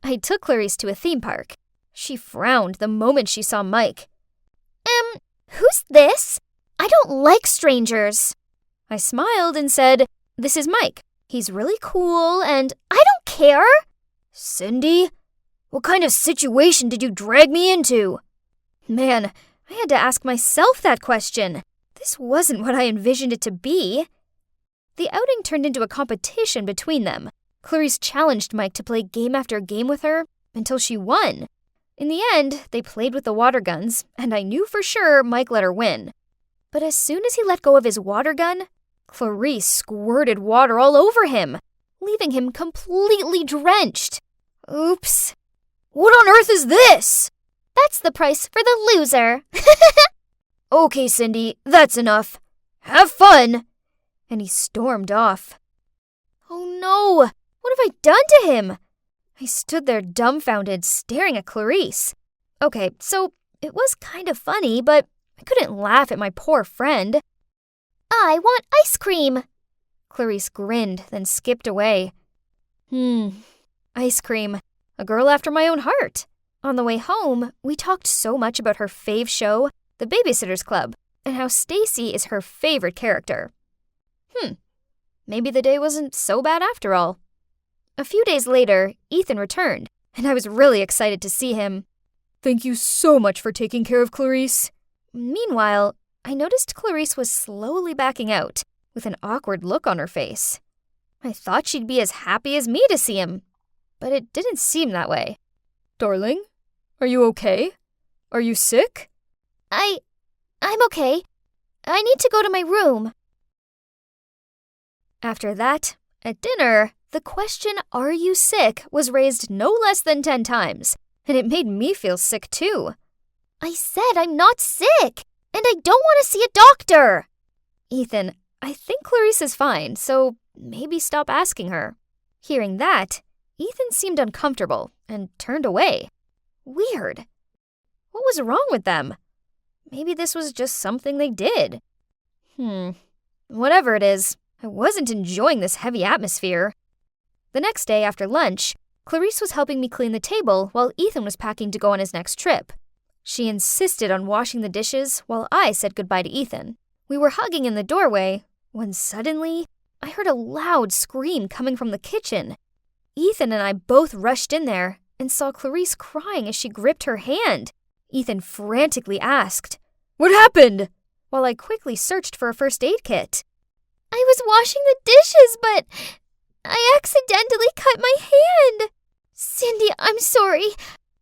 I took Clarice to a theme park. She frowned the moment she saw Mike. Who's this? I don't like strangers. I smiled and said, This is Mike. He's really cool and I don't care. Cindy? What kind of situation did you drag me into? Man, I had to ask myself that question. This wasn't what I envisioned it to be. The outing turned into a competition between them. Clarice challenged Mike to play game after game with her until she won. In the end, they played with the water guns, and I knew for sure Mike let her win. But as soon as he let go of his water gun, Clarice squirted water all over him, leaving him completely drenched. Oops. What on earth is this? That's the price for the loser. Okay, Cindy, that's enough. Have fun. And he stormed off. Oh no, what have I done to him? I stood there dumbfounded, staring at Clarice. Okay, so it was kind of funny, but I couldn't laugh at my poor friend. I want ice cream. Clarice grinned, then skipped away. Ice cream. A girl after my own heart. On the way home, we talked so much about her fave show, The Babysitter's Club, and how Stacy is her favorite character. Maybe the day wasn't so bad after all. A few days later, Ethan returned, and I was really excited to see him. Thank you so much for taking care of Clarice. Meanwhile, I noticed Clarice was slowly backing out, with an awkward look on her face. I thought she'd be as happy as me to see him, but it didn't seem that way. Darling, are you okay? Are you sick? I'm okay. I need to go to my room. After that, at dinner, the question, "Are you sick?" was raised no less than 10 times, and it made me feel sick too. I said I'm not sick, and I don't want to see a doctor. Ethan, I think Clarice is fine, so maybe stop asking her. Hearing that, Ethan seemed uncomfortable and turned away. Weird. What was wrong with them? Maybe this was just something they did. Whatever it is, I wasn't enjoying this heavy atmosphere. The next day after lunch, Clarice was helping me clean the table while Ethan was packing to go on his next trip. She insisted on washing the dishes while I said goodbye to Ethan. We were hugging in the doorway when suddenly I heard a loud scream coming from the kitchen. Ethan and I both rushed in there and saw Clarice crying as she gripped her hand. Ethan frantically asked, "What happened?" while I quickly searched for a first aid kit. I was washing the dishes, but I accidentally cut my hand. Cindy, I'm sorry.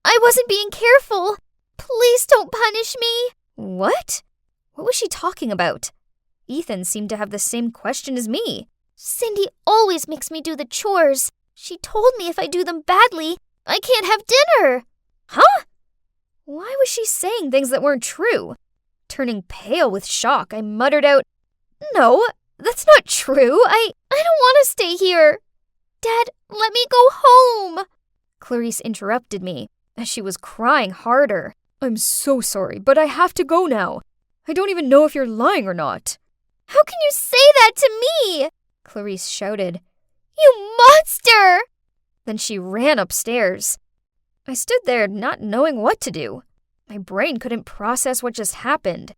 I wasn't being careful. Please don't punish me. What? What was she talking about? Ethan seemed to have the same question as me. Cindy always makes me do the chores. She told me if I do them badly, I can't have dinner. Huh? Why was she saying things that weren't true? Turning pale with shock, I muttered out, "No, that's not true. I don't want to stay here. Dad, let me go home." Clarice interrupted me as she was crying harder. "I'm so sorry, but I have to go now. I don't even know if you're lying or not." "How can you say that to me?" Clarice shouted. "You monster!" Then she ran upstairs. I stood there not knowing what to do. My brain couldn't process what just happened.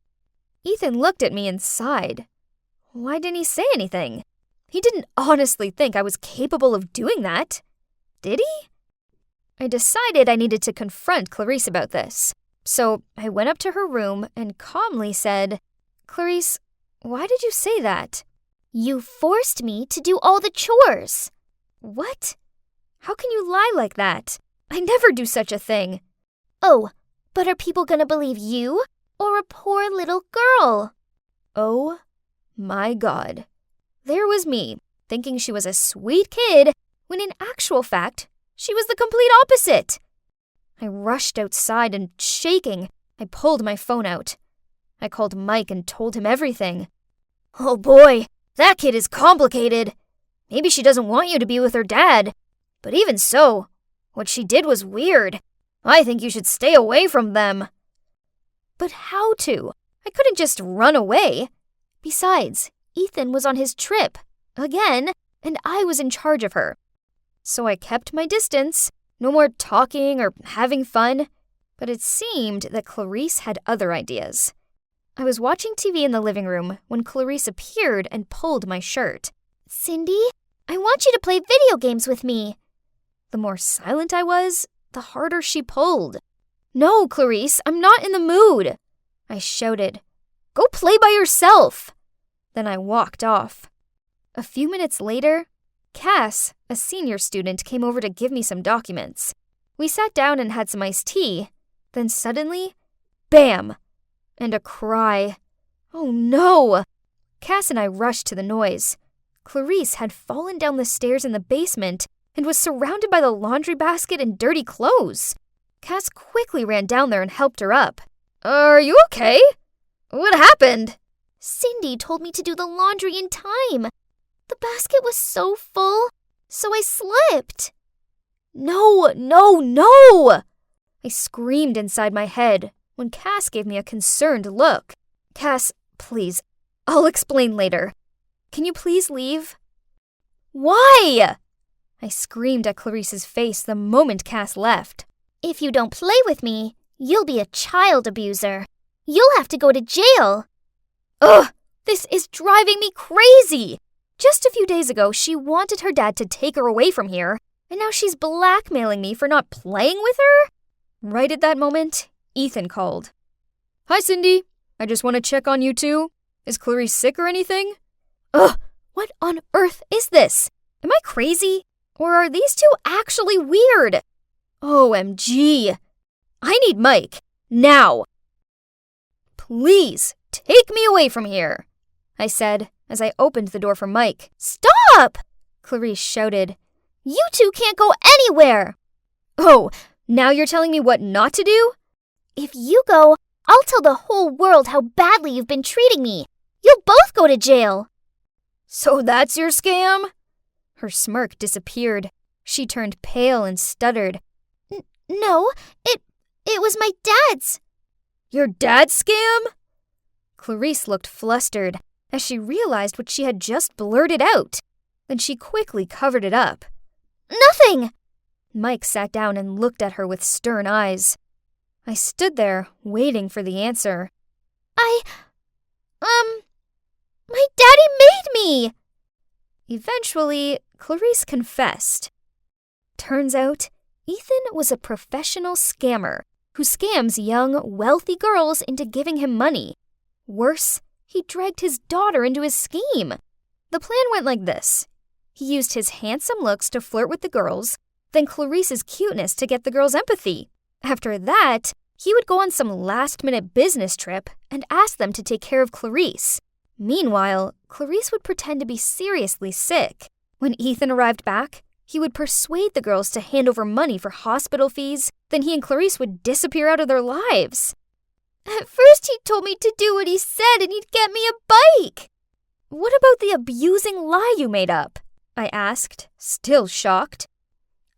Ethan looked at me and sighed. Why didn't he say anything? He didn't honestly think I was capable of doing that. Did he? I decided I needed to confront Clarice about this. So I went up to her room and calmly said, "Clarice, why did you say that?" "You forced me to do all the chores." "What? How can you lie like that? I never do such a thing." "Oh, but are people gonna believe you or a poor little girl?" Oh my God. There was me, thinking she was a sweet kid, when in actual fact, she was the complete opposite. I rushed outside and, shaking, I pulled my phone out. I called Mike and told him everything. "Oh boy, that kid is complicated. Maybe she doesn't want you to be with her dad. But even so, what she did was weird. I think you should stay away from them. But how to? I couldn't just run away. Besides, Ethan was on his trip, again, and I was in charge of her. So I kept my distance, no more talking or having fun. But it seemed that Clarice had other ideas. I was watching TV in the living room when Clarice appeared and pulled my shirt. Cindy, I want you to play video games with me. The more silent I was, the harder she pulled. No, Clarice, I'm not in the mood. I shouted. Go play by yourself. Then I walked off. A few minutes later, Cass, a senior student, came over to give me some documents. We sat down and had some iced tea. Then suddenly, bam! And a cry. Oh no! Cass and I rushed to the noise. Clarice had fallen down the stairs in the basement and was surrounded by the laundry basket and dirty clothes. Cass quickly ran down there and helped her up. Are you okay? What happened? Cindy told me to do the laundry in time. The basket was so full, so I slipped. No, no, no! I screamed inside my head when Cass gave me a concerned look. Cass, please, I'll explain later. Can you please leave? Why? I screamed at Clarice's face the moment Cass left. If you don't play with me, you'll be a child abuser. You'll have to go to jail. Ugh, this is driving me crazy. Just a few days ago, she wanted her dad to take her away from here, and now she's blackmailing me for not playing with her? Right at that moment, Ethan called. Hi, Cindy. I just want to check on you two. Is Clarice sick or anything? Ugh, what on earth is this? Am I crazy? Or are these two actually weird? OMG. I need Mike. Now. Please, take me away from here, I said as I opened the door for Mike. Stop! Clarice shouted. You two can't go anywhere. Oh, now you're telling me what not to do? If you go, I'll tell the whole world how badly you've been treating me. You'll both go to jail. So that's your scam? Her smirk disappeared. She turned pale and stuttered. No, it was my dad's. Your dad's scam? Clarice looked flustered as she realized what she had just blurted out. Then she quickly covered it up. Nothing! Mike sat down and looked at her with stern eyes. I stood there, waiting for the answer. My daddy made me! Eventually, Clarice confessed. Turns out, Ethan was a professional scammer who scams young, wealthy girls into giving him money. Worse, he dragged his daughter into his scheme. The plan went like this. He used his handsome looks to flirt with the girls, then Clarice's cuteness to get the girls' empathy. After that, he would go on some last-minute business trip and ask them to take care of Clarice. Meanwhile, Clarice would pretend to be seriously sick. When Ethan arrived back, he would persuade the girls to hand over money for hospital fees, then he and Clarice would disappear out of their lives. At first he told me to do what he said and he'd get me a bike. What about the abusing lie you made up? I asked, still shocked.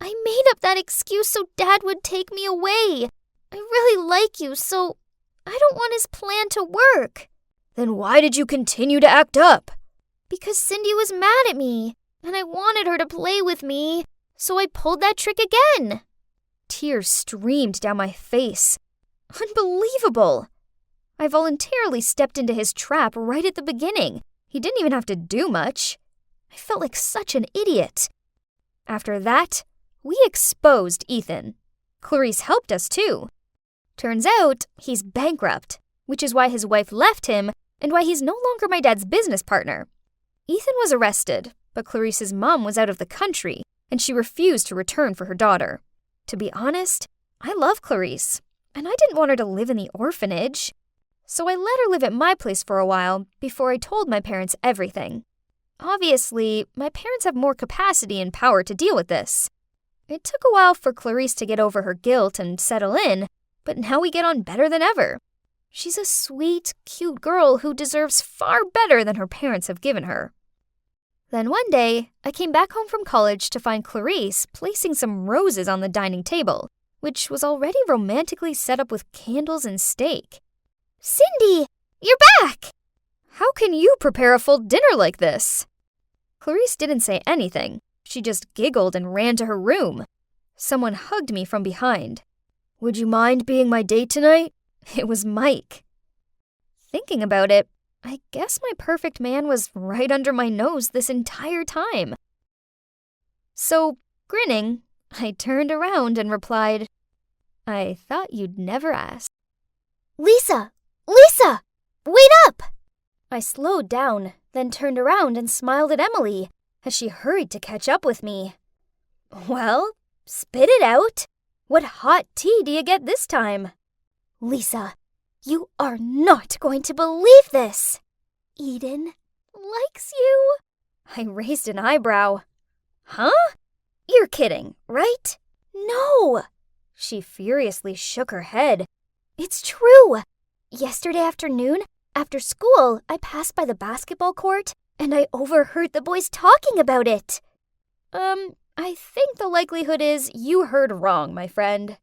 I made up that excuse so Dad would take me away. I really like you, so I don't want his plan to work. Then why did you continue to act up? Because Cindy was mad at me, and I wanted her to play with me, so I pulled that trick again. Tears streamed down my face. Unbelievable! I voluntarily stepped into his trap right at the beginning. He didn't even have to do much. I felt like such an idiot. After that, we exposed Ethan. Clarice helped us too. Turns out he's bankrupt, which is why his wife left him and why he's no longer my dad's business partner. Ethan was arrested, but Clarice's mom was out of the country, and she refused to return for her daughter. To be honest, I love Clarice, and I didn't want her to live in the orphanage. So I let her live at my place for a while before I told my parents everything. Obviously, my parents have more capacity and power to deal with this. It took a while for Clarice to get over her guilt and settle in, but now we get on better than ever. She's a sweet, cute girl who deserves far better than her parents have given her. Then one day, I came back home from college to find Clarice placing some roses on the dining table, which was already romantically set up with candles and steak. Cindy, you're back! How can you prepare a full dinner like this? Clarice didn't say anything. She just giggled and ran to her room. Someone hugged me from behind. Would you mind being my date tonight? It was Mike. Thinking about it, I guess my perfect man was right under my nose this entire time. So, grinning, I turned around and replied, I thought you'd never ask. Lisa! Lisa! Wait up! I slowed down, then turned around and smiled at Emily as she hurried to catch up with me. Well, spit it out. What hot tea do you get this time? Lisa, you are not going to believe this. Eden likes you. I raised an eyebrow. Huh? You're kidding, right? No. She furiously shook her head. It's true. Yesterday afternoon, after school, I passed by the basketball court and I overheard the boys talking about it. I think the likelihood is you heard wrong, my friend.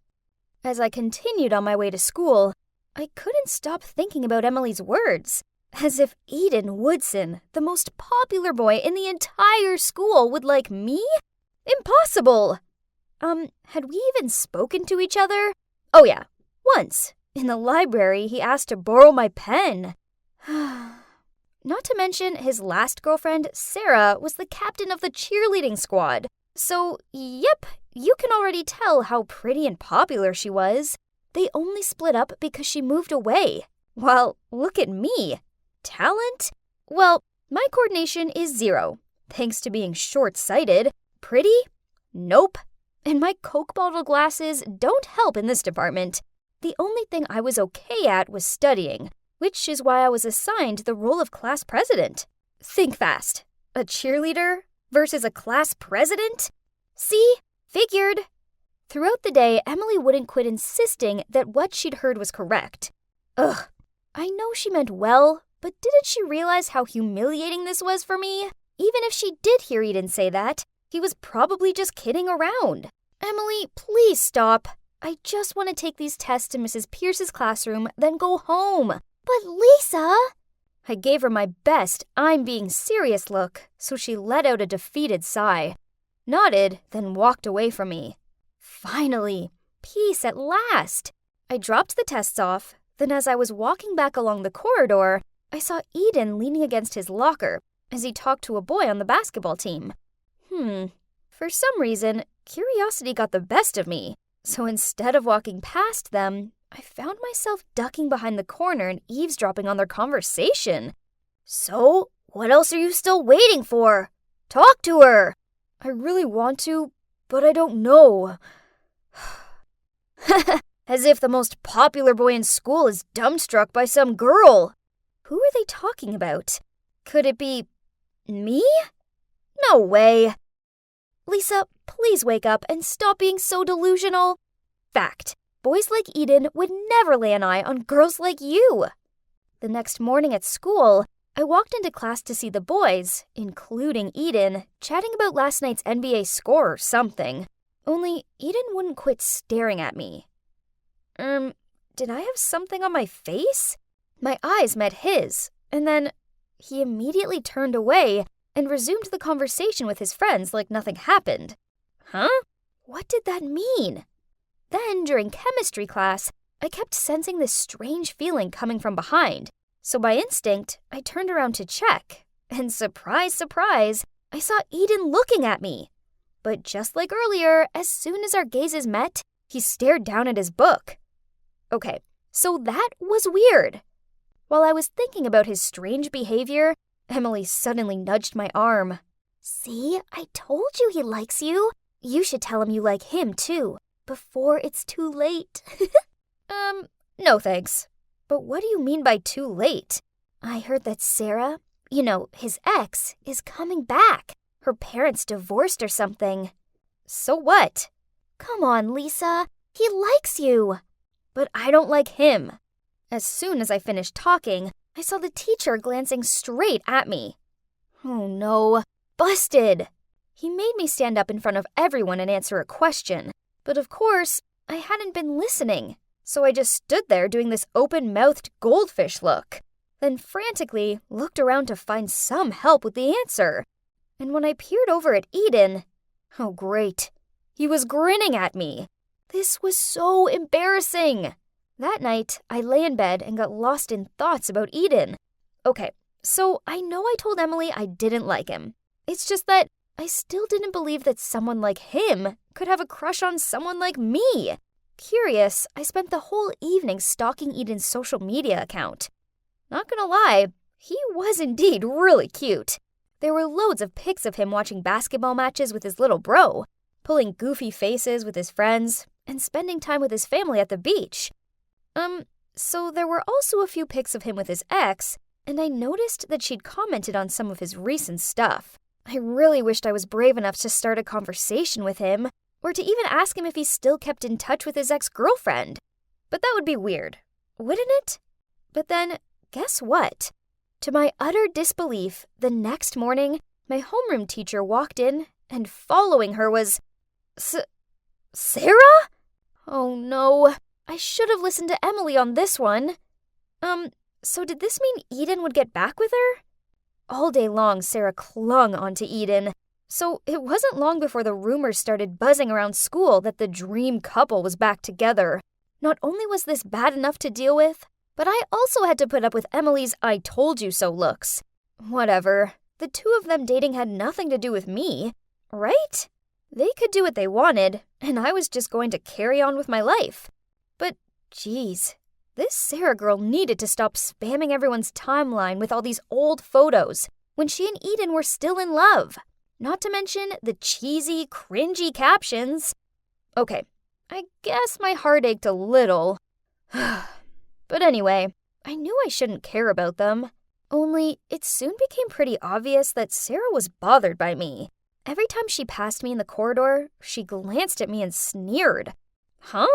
As I continued on my way to school, I couldn't stop thinking about Emily's words, as if Eden Woodson, the most popular boy in the entire school, would like me? Impossible! Had we even spoken to each other? Oh yeah, once. In the library, he asked to borrow my pen. Not to mention, his last girlfriend, Sarah, was the captain of the cheerleading squad. So, yep, you can already tell how pretty and popular she was. They only split up because she moved away. Well, look at me. Talent? Well, my coordination is 0, thanks to being short-sighted. Pretty? Nope. And my Coke bottle glasses don't help in this department. The only thing I was okay at was studying, which is why I was assigned the role of class president. Think fast. A cheerleader versus a class president? See? Figured. Throughout the day, Emily wouldn't quit insisting that what she'd heard was correct. Ugh. I know she meant well, but didn't she realize how humiliating this was for me? Even if she did hear Eden say that, he was probably just kidding around. Emily, please stop. I just want to take these tests in Mrs. Pierce's classroom, then go home. But Lisa... I gave her my best I'm being serious look, so she let out a defeated sigh, nodded, then walked away from me. Finally, peace at last. I dropped the tests off, then as I was walking back along the corridor, I saw Eden leaning against his locker as he talked to a boy on the basketball team. For some reason, curiosity got the best of me, so instead of walking past them, I found myself ducking behind the corner and eavesdropping on their conversation. So, what else are you still waiting for? Talk to her! I really want to, but I don't know. As if the most popular boy in school is dumbstruck by some girl. Who are they talking about? Could it be me? No way. Lisa, please wake up and stop being so delusional. Fact. Boys like Eden would never lay an eye on girls like you. The next morning at school, I walked into class to see the boys, including Eden, chatting about last night's NBA score or something. Only Eden wouldn't quit staring at me. Did I have something on my face? My eyes met his, and then he immediately turned away and resumed the conversation with his friends like nothing happened. Huh? What did that mean? Then, during chemistry class, I kept sensing this strange feeling coming from behind. So by instinct, I turned around to check. And surprise, surprise, I saw Eden looking at me. But just like earlier, as soon as our gazes met, he stared down at his book. Okay, so that was weird. While I was thinking about his strange behavior, Emily suddenly nudged my arm. See, I told you he likes you. You should tell him you like him, too. Before it's too late. No thanks. But what do you mean by too late? I heard that Sarah, his ex, is coming back. Her parents divorced or something. So what? Come on, Lisa. He likes you. But I don't like him. As soon as I finished talking, I saw the teacher glancing straight at me. Oh no. Busted! He made me stand up in front of everyone and answer a question. But of course, I hadn't been listening, so I just stood there doing this open-mouthed goldfish look, then frantically looked around to find some help with the answer. And when I peered over at Eden, oh great, he was grinning at me. This was so embarrassing. That night, I lay in bed and got lost in thoughts about Eden. Okay, so I know I told Emily I didn't like him. It's just that I still didn't believe that someone like him could have a crush on someone like me. Curious, I spent the whole evening stalking Eden's social media account. Not gonna lie, he was indeed really cute. There were loads of pics of him watching basketball matches with his little bro, pulling goofy faces with his friends, and spending time with his family at the beach. So there were also a few pics of him with his ex, and I noticed that she'd commented on some of his recent stuff. I really wished I was brave enough to start a conversation with him, or to even ask him if he still kept in touch with his ex-girlfriend. But that would be weird, wouldn't it? But then, guess what? To my utter disbelief, the next morning, my homeroom teacher walked in, and following her was... Sarah? Oh no, I should have listened to Emily on this one. So did this mean Eden would get back with her? All day long, Sarah clung onto Eden. So it wasn't long before the rumors started buzzing around school that the dream couple was back together. Not only was this bad enough to deal with, but I also had to put up with Emily's I told you so looks. Whatever. The two of them dating had nothing to do with me, right? They could do what they wanted, and I was just going to carry on with my life. But, geez, this Sarah girl needed to stop spamming everyone's timeline with all these old photos when she and Eden were still in love. Not to mention the cheesy, cringy captions. Okay, I guess my heart ached a little. But anyway, I knew I shouldn't care about them. Only, it soon became pretty obvious that Sarah was bothered by me. Every time she passed me in the corridor, she glanced at me and sneered. Huh?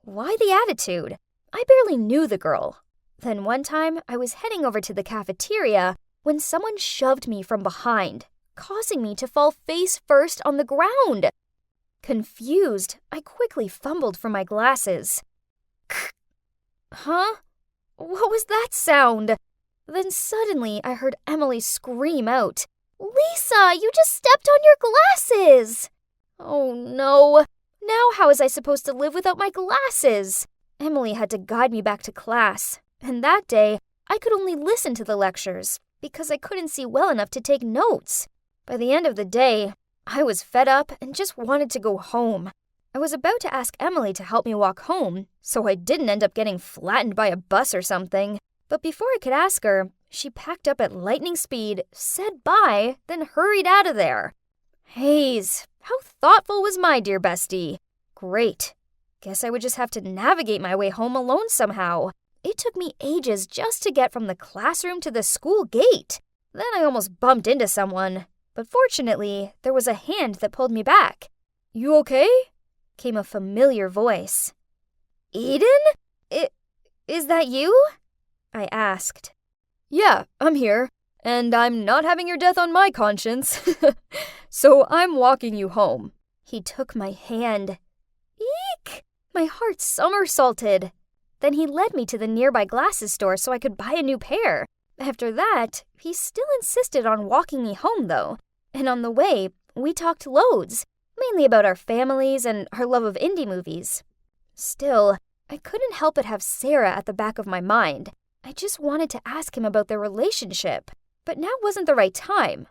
Why the attitude? I barely knew the girl. Then one time, I was heading over to the cafeteria when someone shoved me from behind, causing me to fall face first on the ground. Confused, I quickly fumbled for my glasses. Huh? What was that sound? Then suddenly I heard Emily scream out, "Lisa, you just stepped on your glasses!" Oh no. Now how was I supposed to live without my glasses? Emily had to guide me back to class, and that day I could only listen to the lectures because I couldn't see well enough to take notes. By the end of the day, I was fed up and just wanted to go home. I was about to ask Emily to help me walk home, so I didn't end up getting flattened by a bus or something. But before I could ask her, she packed up at lightning speed, said bye, then hurried out of there. Haze, how thoughtful was my dear bestie? Great. Guess I would just have to navigate my way home alone somehow. It took me ages just to get from the classroom to the school gate. Then I almost bumped into someone. But fortunately, there was a hand that pulled me back. "You okay?" came a familiar voice. "Eden? Is that you?" I asked. "Yeah, I'm here, and I'm not having your death on my conscience. So I'm walking you home." He took my hand. Eek! My heart somersaulted. Then he led me to the nearby glasses store so I could buy a new pair. After that, he still insisted on walking me home, though. And on the way, we talked loads, mainly about our families and our love of indie movies. Still, I couldn't help but have Sarah at the back of my mind. I just wanted to ask him about their relationship, but now wasn't the right time.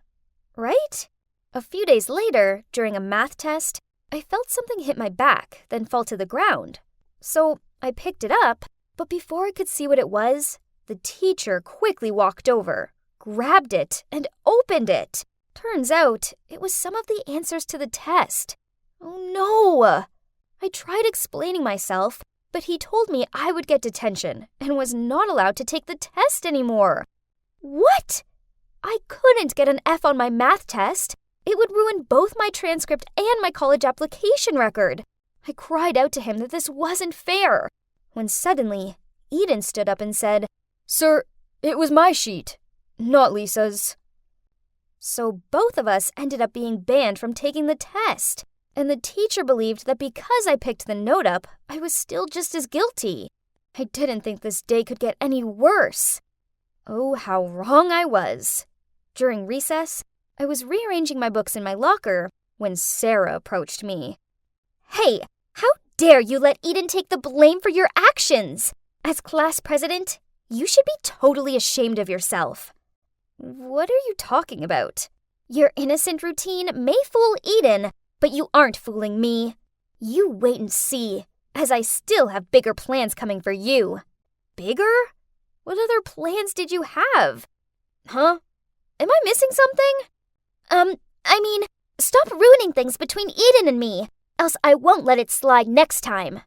Right? A few days later, during a math test, I felt something hit my back, then fall to the ground. So I picked it up, but before I could see what it was, the teacher quickly walked over, grabbed it, and opened it. Turns out, it was some of the answers to the test. Oh no! I tried explaining myself, but he told me I would get detention and was not allowed to take the test anymore. What? I couldn't get an F on my math test. It would ruin both my transcript and my college application record. I cried out to him that this wasn't fair, when suddenly, Eden stood up and said, "Sir, it was my sheet, not Lisa's." So both of us ended up being banned from taking the test. And the teacher believed that because I picked the note up, I was still just as guilty. I didn't think this day could get any worse. Oh, how wrong I was. During recess, I was rearranging my books in my locker when Sarah approached me. Hey, how dare you let Eden take the blame for your actions? As class president, you should be totally ashamed of yourself. What are you talking about? Your innocent routine may fool Eden, but you aren't fooling me. You wait and see, as I still have bigger plans coming for you. Bigger? What other plans did you have? Huh? Am I missing something? Stop ruining things between Eden and me, else I won't let it slide next time.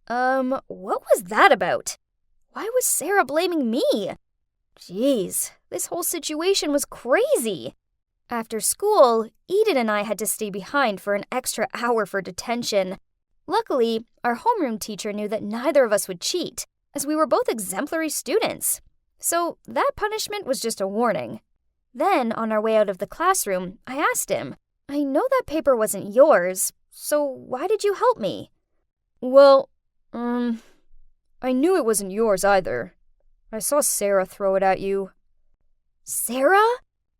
What was that about? Why was Sarah blaming me? Jeez, this whole situation was crazy. After school, Eden and I had to stay behind for an extra hour for detention. Luckily, our homeroom teacher knew that neither of us would cheat, as we were both exemplary students. So that punishment was just a warning. Then, on our way out of the classroom, I asked him, I know that paper wasn't yours, so why did you help me? Well, I knew it wasn't yours either. I saw Sarah throw it at you. Sarah?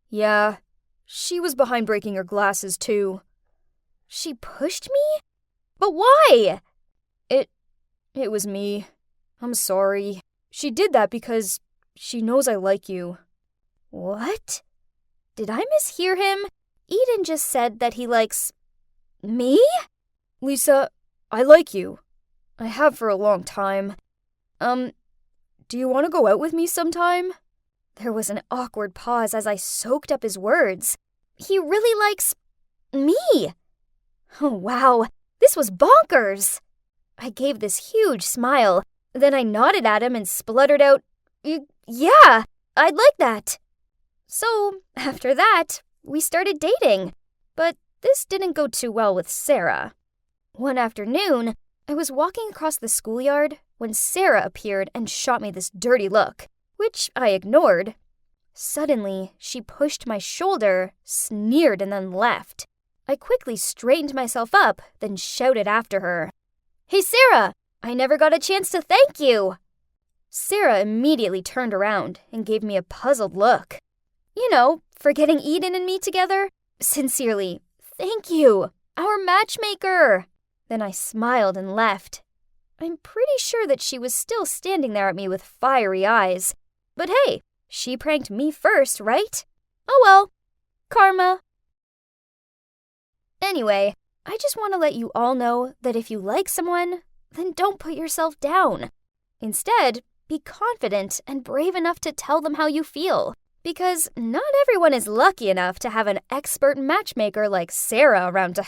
Yeah, she was behind breaking her glasses too. She pushed me? But why? It was me. I'm sorry. She did that because she knows I like you. What? Did I mishear him? Eden just said that he likes me? Lisa, I like you. I have for a long time. Do you want to go out with me sometime? There was an awkward pause as I soaked up his words. He really likes me. Oh, wow. This was bonkers. I gave this huge smile. Then I nodded at him and spluttered out, Yeah, I'd like that. So, after that, we started dating. But this didn't go too well with Sarah. One afternoon, I was walking across the schoolyard when Sarah appeared and shot me this dirty look, which I ignored. Suddenly, she pushed my shoulder, sneered, and then left. I quickly straightened myself up, then shouted after her, Hey, Sarah! I never got a chance to thank you! Sarah immediately turned around and gave me a puzzled look. You know, for getting Eden and me together. Sincerely, thank you, our matchmaker! Then I smiled and left. I'm pretty sure that she was still standing there at me with fiery eyes. But hey, she pranked me first, right? Oh well, karma. Anyway, I just want to let you all know that if you like someone, then don't put yourself down. Instead, be confident and brave enough to tell them how you feel. Because not everyone is lucky enough to have an expert matchmaker like Sarah around to